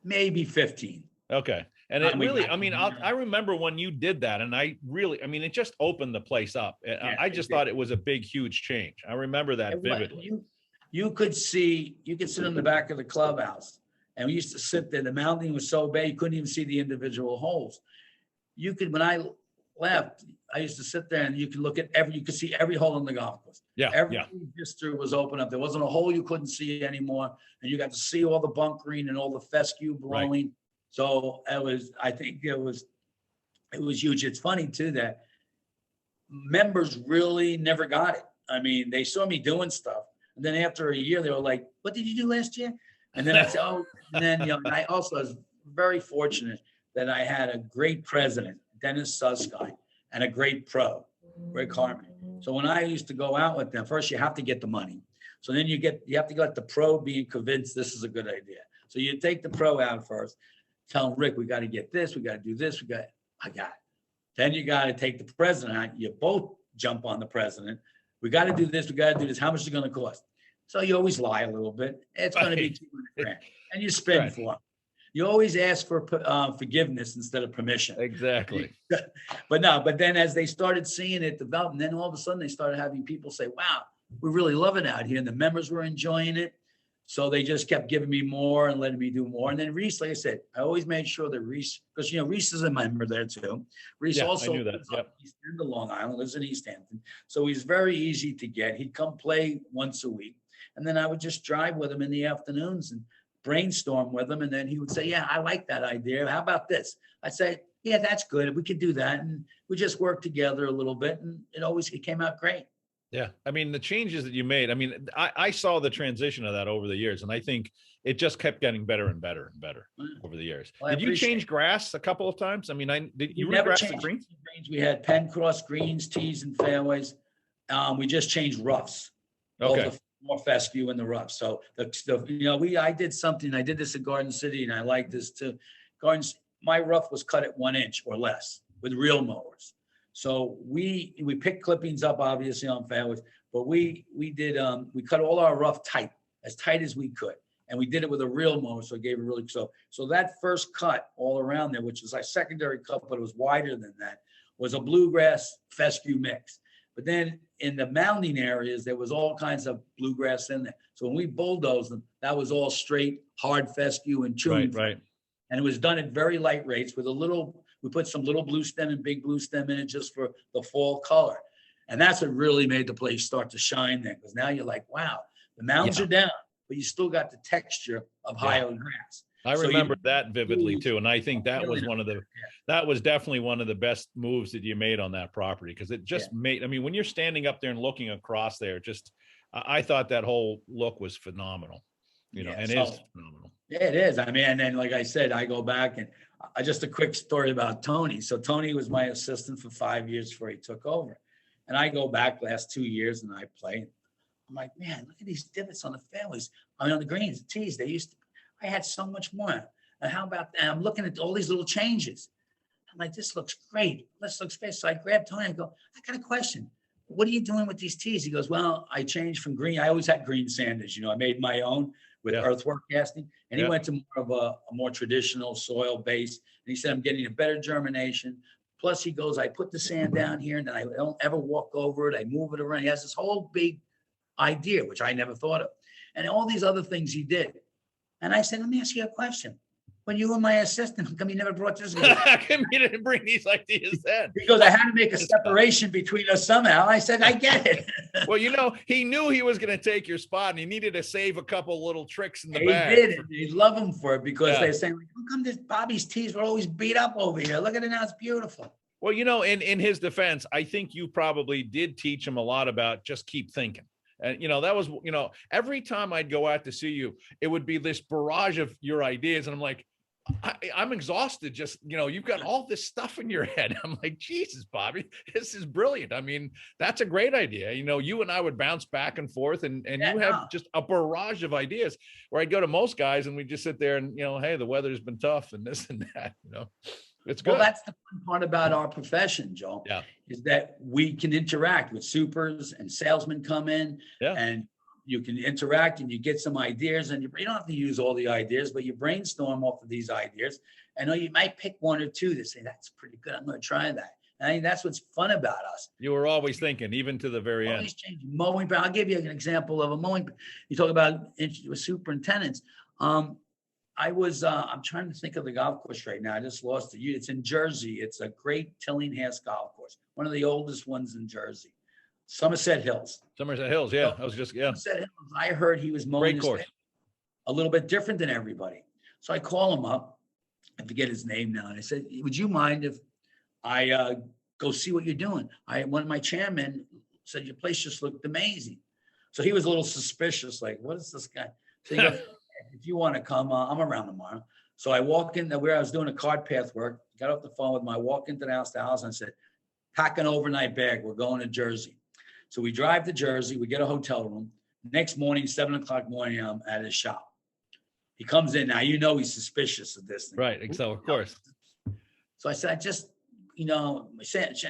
Maybe 15. Okay. And it really, I mean, I remember when you did that, and I mean, it just opened the place up. I just thought it was a big, huge change. I remember that vividly. You could sit in the back of the clubhouse, and we used to sit there. The mounting was so big, you couldn't even see the individual holes. When I left, I used to sit there and you could see every hole in the golf course. Every district was open up. There wasn't a hole you couldn't see anymore. And you got to see all the bunkering and all the fescue blowing. Right. So I think it was huge. It's funny too that members really never got it. I mean, they saw me doing stuff. And then after a year, they were like, what did you do last year? And then I said, and then, and I also was very fortunate that I had a great president, Dennis Suskai, and a great pro, Rick Harmon. So when I used to go out with them, first you have to get the money. So then you have to get the pro being convinced this is a good idea. So you take the pro out first, tell him, Rick, we got to get this, we got to do this, I got it. Then you got to take the president out. You both jump on the president. We got to do this, we got to do this. How much is it going to cost? So you always lie a little bit. It's going to be $200,000, and you spend for it. You always ask for forgiveness instead of permission. Exactly. But then as they started seeing it develop, and then all of a sudden they started having people say, wow, we really love it out here. And the members were enjoying it. So they just kept giving me more and letting me do more. And then Reese, like I said, I always made sure that Reese, because, Reese is a member there too. Reese also lives on East End of Long Island, lives in East Hampton. So he's very easy to get. He'd come play once a week. And then I would just drive with him in the afternoons and brainstorm with him. And then he would say, yeah, I like that idea. How about this? I'd say, yeah, that's good. We could do that. And we just worked together a little bit, and it came out great. Yeah. I mean, the changes that you made, I mean, I saw the transition of that over the years, and I think it just kept getting better and better and better over the years. Did you change grass a couple of times? I mean, did you regrass the greens? We had pen cross greens, tees, and fairways. We just changed roughs. Okay. More fescue in the rough. So I did something. I did this at Garden City, and I like this too. My rough was cut at 1 inch or less with reel mowers. So we picked clippings up obviously on fairways, but we cut all our rough as tight as we could, and we did it with a reel mower. So it gave it really so that first cut all around there, which was our secondary cut, but it was wider than that, was a bluegrass fescue mix. But then in the mounding areas, there was all kinds of bluegrass in there. So when we bulldozed them, that was all straight, hard fescue and chewing. Right. And it was done at very light rates with we put some little blue stem and big blue stem in it just for the fall color. And that's what really made the place start to shine then, because now you're like, wow, the mounds are down, but you still got the texture of higher grass. I remember that vividly too. And I think that was that was definitely one of the best moves that you made on that property, because it just made, I mean, when you're standing up there and looking across there, I thought that whole look was phenomenal. you know, Yeah, and so is phenomenal. yeah, it is. I mean, and then like I said, I go back and just a quick story about Tony. So Tony was my assistant for 5 years before he took over. And I go back last 2 years and I play. I'm like, man, look at these divots on the fairways. I mean, on the greens, the tees, I had so much more. And how about that? I'm looking at all these little changes. I'm like, this looks great. This looks great. So I grabbed Tony and go, I got a question. What are you doing with these tees? He goes, well, I changed from green. I always had green sanders. I made my own with EarthWorks casting. And he went to more of a more traditional soil base. And he said, I'm getting a better germination. Plus, he goes, I put the sand down here and then I don't ever walk over it. I move it around. He has this whole big idea, which I never thought of. And all these other things he did. And I said, let me ask you a question. When you were my assistant, how come you never brought this? How come you didn't bring these ideas then? He goes, I had to make a separation between us somehow. I said, I get it. Well, he knew he was going to take your spot and he needed to save a couple little tricks in the He bag. did. He love him for it because they're saying, how come this Bobby's tees were always beat up over here? Look at it now. It's beautiful. Well, in his defense, I think you probably did teach him a lot about just keep thinking. And, that was, every time I'd go out to see you, it would be this barrage of your ideas. And I'm like, I'm exhausted. Just, you've got all this stuff in your head. I'm like, Jesus, Bobby, this is brilliant. I mean, that's a great idea. You and I would bounce back and forth and you have just a barrage of ideas where I'd go to most guys and we just sit there and, hey, the weather's been tough and this and that, It's good. Well, that's the fun part about our profession, Joel, is that we can interact with supers and salesmen come in and you can interact and you get some ideas and you don't have to use all the ideas, but you brainstorm off of these ideas. I know you might pick one or two that say, that's pretty good. I'm going to try that. And I think that's what's fun about us. You were always thinking, even to the very end. Always changing. Mowing. I'll give you an example of a mowing. You talk about with superintendents. I'm trying to think of the golf course right now. I just lost it. It's in Jersey. It's a great Tillinghast golf course. One of the oldest ones in Jersey. Somerset Hills. Somerset Hills, yeah. I was just, Somerset Hills, I heard he was mowing great course. A little bit different than everybody. So I call him up. I forget his name now. And I said, would you mind if I go see what you're doing? One of my chairmen said, your place just looked amazing. So he was a little suspicious, like, what is this guy? So he goes, if you want to come, I'm around tomorrow. So I walk in where I was doing a cart path work, got off the phone with him. I walk into the house and I said, pack an overnight bag. We're going to Jersey. So we drive to Jersey. We get a hotel room. Next morning, 7:00 morning, I'm at his shop. He comes in. Now, he's suspicious of this thing. Right. So, of course. So I said,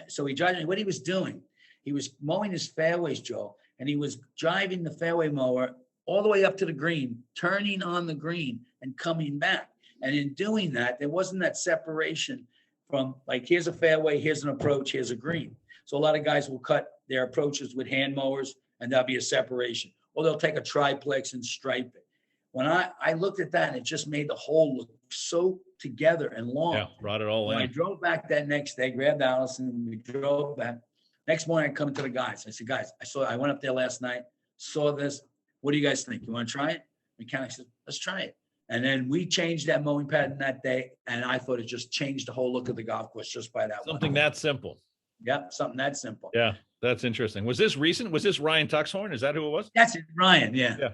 so he drives me. What he was doing, he was mowing his fairways, Joe, and he was driving the fairway mower all the way up to the green, turning on the green and coming back. And in doing that, there wasn't that separation from like, here's a fairway, here's an approach, here's a green. So a lot of guys will cut their approaches with hand mowers and there'll be a separation. Or they'll take a triplex and stripe it. When I looked at that, and it just made the hole look so together and long. Yeah, brought it all in. I drove back that next day, grabbed Allison, we drove back. Next morning, I come to the guys. I said, guys, I went up there last night, saw this. What do you guys think? You want to try it? Mechanic said, let's try it. And then we changed that mowing pattern that day. And I thought it just changed the whole look of the golf course just by that. Something that simple. Yep, something that simple. Yeah, that's interesting. Was this recent? Was this Ryan Tuxhorn? Is that who it was? That's it, Ryan. Yeah.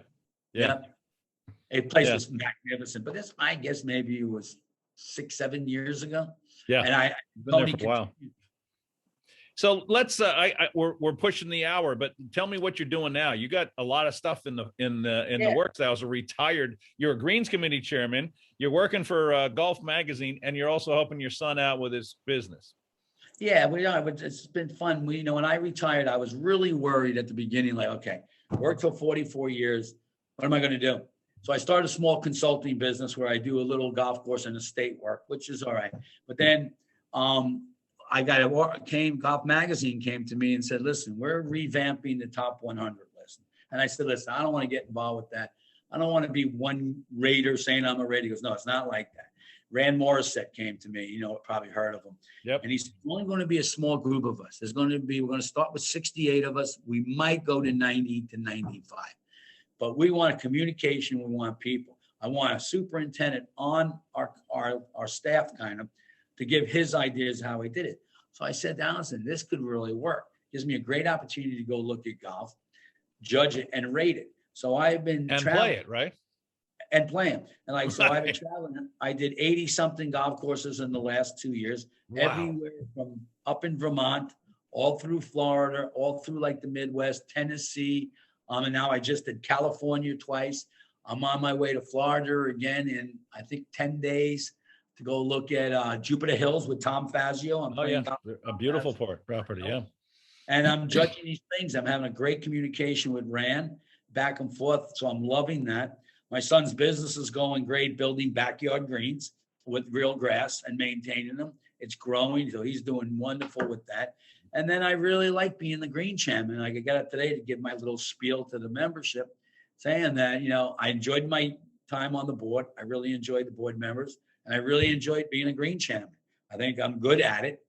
A place was magnificent, but this, I guess, maybe it was 6-7 years ago. Yeah, and I been there for a while. So let's. We're pushing the hour, but tell me what you're doing now. You got a lot of stuff in the works. I was retired. You're a Greens Committee chairman. You're working for Golf Magazine, and you're also helping your son out with his business. Yeah, it's been fun. When I retired, I was really worried at the beginning, like, okay, worked for 44 years. What am I going to do? So I started a small consulting business where I do a little golf course and estate work, which is all right. But then Golf Magazine came to me and said, listen, we're revamping the top 100 list. And I said, listen, I don't want to get involved with that. I don't want to be one Raider saying I'm a Raider. He goes, no, it's not like that. Rand Morissette came to me, probably heard of him. Yep. And he said, it's only going to be a small group of us. We're going to start with 68 of us. We might go to 90 to 95. But we want communication. We want people. I want a superintendent on our staff kind of to give his ideas how he did it. So I said to Allison, this could really work. Gives me a great opportunity to go look at golf, judge it, and rate it. So I've been play it, right? and play them. And like, so I've been Right. traveling. I did 80 something golf courses in the last 2 years, Wow. everywhere from up in Vermont, all through Florida, all through like the Midwest, Tennessee. And now I just did California twice. I'm on my way to Florida again in, I think, 10 days to go look at Jupiter Hills with Tom Fazio. I'm Oh yeah, playing golf with a Tom beautiful Fazio. property. Yeah. And I'm judging these things. I'm having a great communication with Ran back and forth. So I'm loving that. My son's business is going great, building backyard greens with real grass and maintaining them. It's growing. So he's doing wonderful with that. And then I really like being the green chairman. I got up today to give my little spiel to the membership saying that, I enjoyed my time on the board. I really enjoyed the board members and I really enjoyed being a green chairman. I think I'm good at it.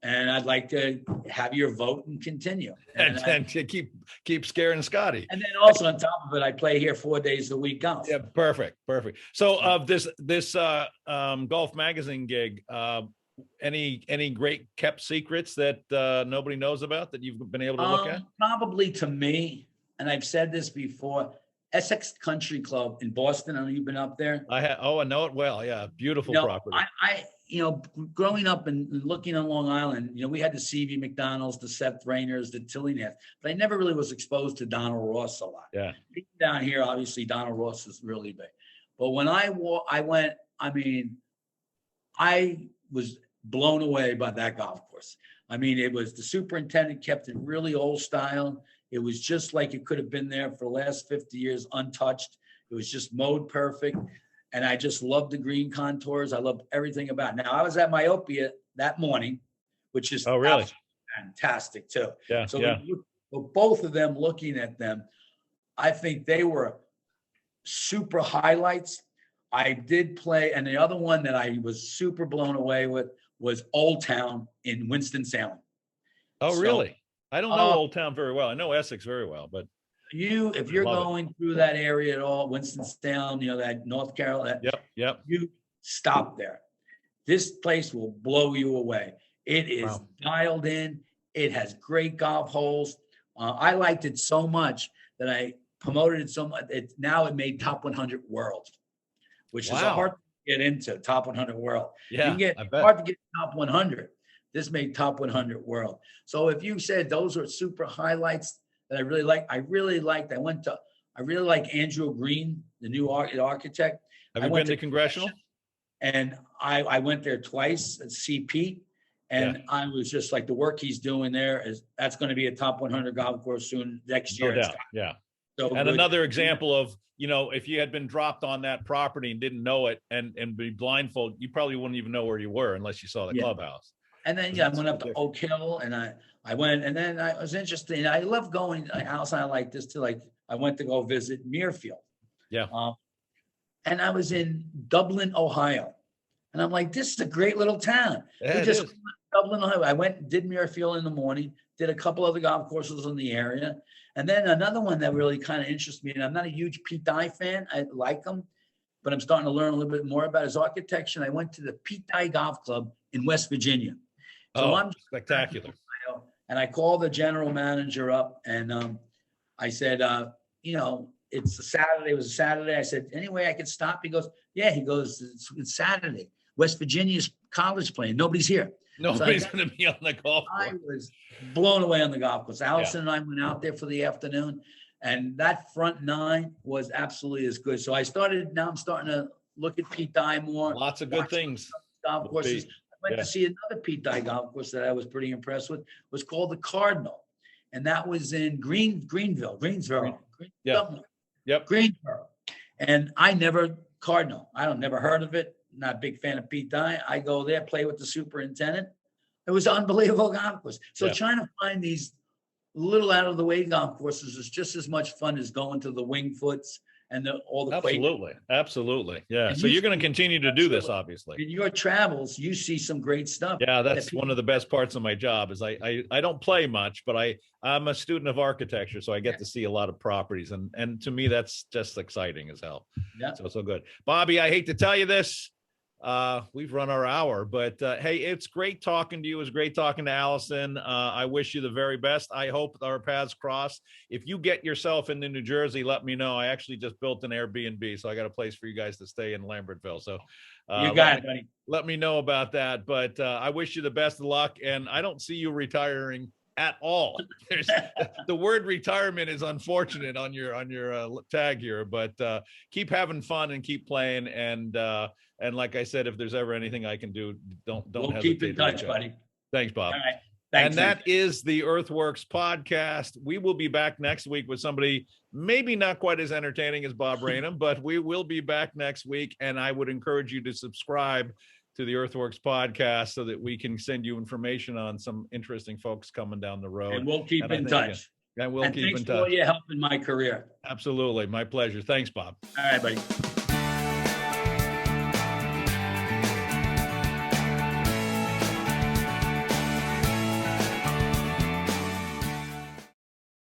And I'd like to have your vote and continue. And to keep scaring Scotty. And then also on top of it, I play here 4 days a week golf. Yeah, perfect. So of this golf magazine gig, any great kept secrets that nobody knows about that you've been able to look at? Probably to me, and I've said this before, Essex Country Club in Boston. I know you've been up there. I know it well. Yeah, beautiful property. I growing up and looking on Long Island, we had the C.V. McDonald's, the Seth Rainers, the Tillinghast, but I never really was exposed to Donald Ross a lot. Yeah. Down here, obviously, Donald Ross is really big. But when I went, I was blown away by that golf course. It was the superintendent kept it really old style. It was just like it could have been there for the last 50 years, untouched. It was just mowed perfect. And I just loved the green contours. I loved everything about it. Now, I was at Myopia that morning, which is really fantastic too. Yeah. So both of them, looking at them, I think they were super highlights. I did play, and the other one that I was super blown away with was Old Town in Winston-Salem. Oh, really? I don't know Old Town very well. I know Essex very well, but if you're going through that area at all, Winston-Salem, that North Carolina, yep. You stop there. This place will blow you away. It is dialed in. It has great golf holes. I liked it so much that I promoted it so much. It made top 100 world, which is hard to get into, top 100 world. Yeah, you can get hard to get top 100. This made top 100 world. So if you said those are super highlights that I really liked, I really like Andrew Green, the new architect. Have you been to Congressional? And I went there twice at see Pete. And I was just like, the work he's doing that's going to be a top 100 golf course soon next year. No doubt. Yeah. So and another example of, if you had been dropped on that property and didn't know it and be blindfolded, you probably wouldn't even know where you were unless you saw the clubhouse. And then I went up to Oak Hill and I went, and then I was interested. I love going outside like this too. Like I went to go visit Muirfield. Yeah. And I was in Dublin, Ohio. And I'm like, this is a great little town. Yeah, Dublin, Ohio. I went and did Muirfield in the morning, did a couple other golf courses in the area. And then another one that really kind of interests me, and I'm not a huge Pete Dye fan. I like him, but I'm starting to learn a little bit more about his architecture. And I went to the Pete Dye Golf Club in West Virginia. So I'm spectacular. And I called the general manager up and I said, it's a Saturday. It was a Saturday. I said, any way I could stop? He goes, yeah. He goes, it's Saturday. West Virginia's college playing. Nobody's here. Nobody's going to be on the golf course. I was blown away on the golf course. Allison and I went out there for the afternoon, and that front nine was absolutely as good. So I'm starting to look at Pete Dye more. Lots of good things. Golf courses. I went to see another Pete Dye golf course that I was pretty impressed with. It was called the Cardinal, and that was in Greensboro. Yep. Greensboro. And I never heard of it. Not a big fan of Pete Dye. I go there, play with the superintendent. It was an unbelievable golf course. So trying to find these little out of the way golf courses is just as much fun as going to the Wingfoots and all the absolutely. Yeah. So you're going to continue to do this, obviously. In your travels, you see some great stuff. Yeah, that's one of the best parts of my job is I don't play much, but I'm a student of architecture, so I get to see a lot of properties, and to me that's just exciting as hell. Yeah. So good. Bobby, I hate to tell you this, we've run our hour, but hey, it's great talking to you. It was great talking to Allison. I wish you the very best. I hope our paths cross. If you get yourself into New Jersey, let me know. I actually just built an Airbnb, so I got a place for you guys to stay in Lambertville. So You got it, buddy. let me know about that. But I wish you the best of luck, and I don't see you retiring at all. The word retirement is unfortunate on your tag here, but keep having fun and keep playing. And like I said, if there's ever anything I can do, don't We'll hesitate keep in to reach touch, out. buddy. Thanks, Bob. All right. Thanks, And that is the EarthWorks podcast. We will be back next week with somebody maybe not quite as entertaining as Bob Ranum, but we will be back next week. And I would encourage you to subscribe to the EarthWorks podcast so that we can send you information on some interesting folks coming down the road. And we'll keep in touch. And we'll keep in thanks touch. for all your help in my career. Absolutely. My pleasure. Thanks, Bob. All right, buddy.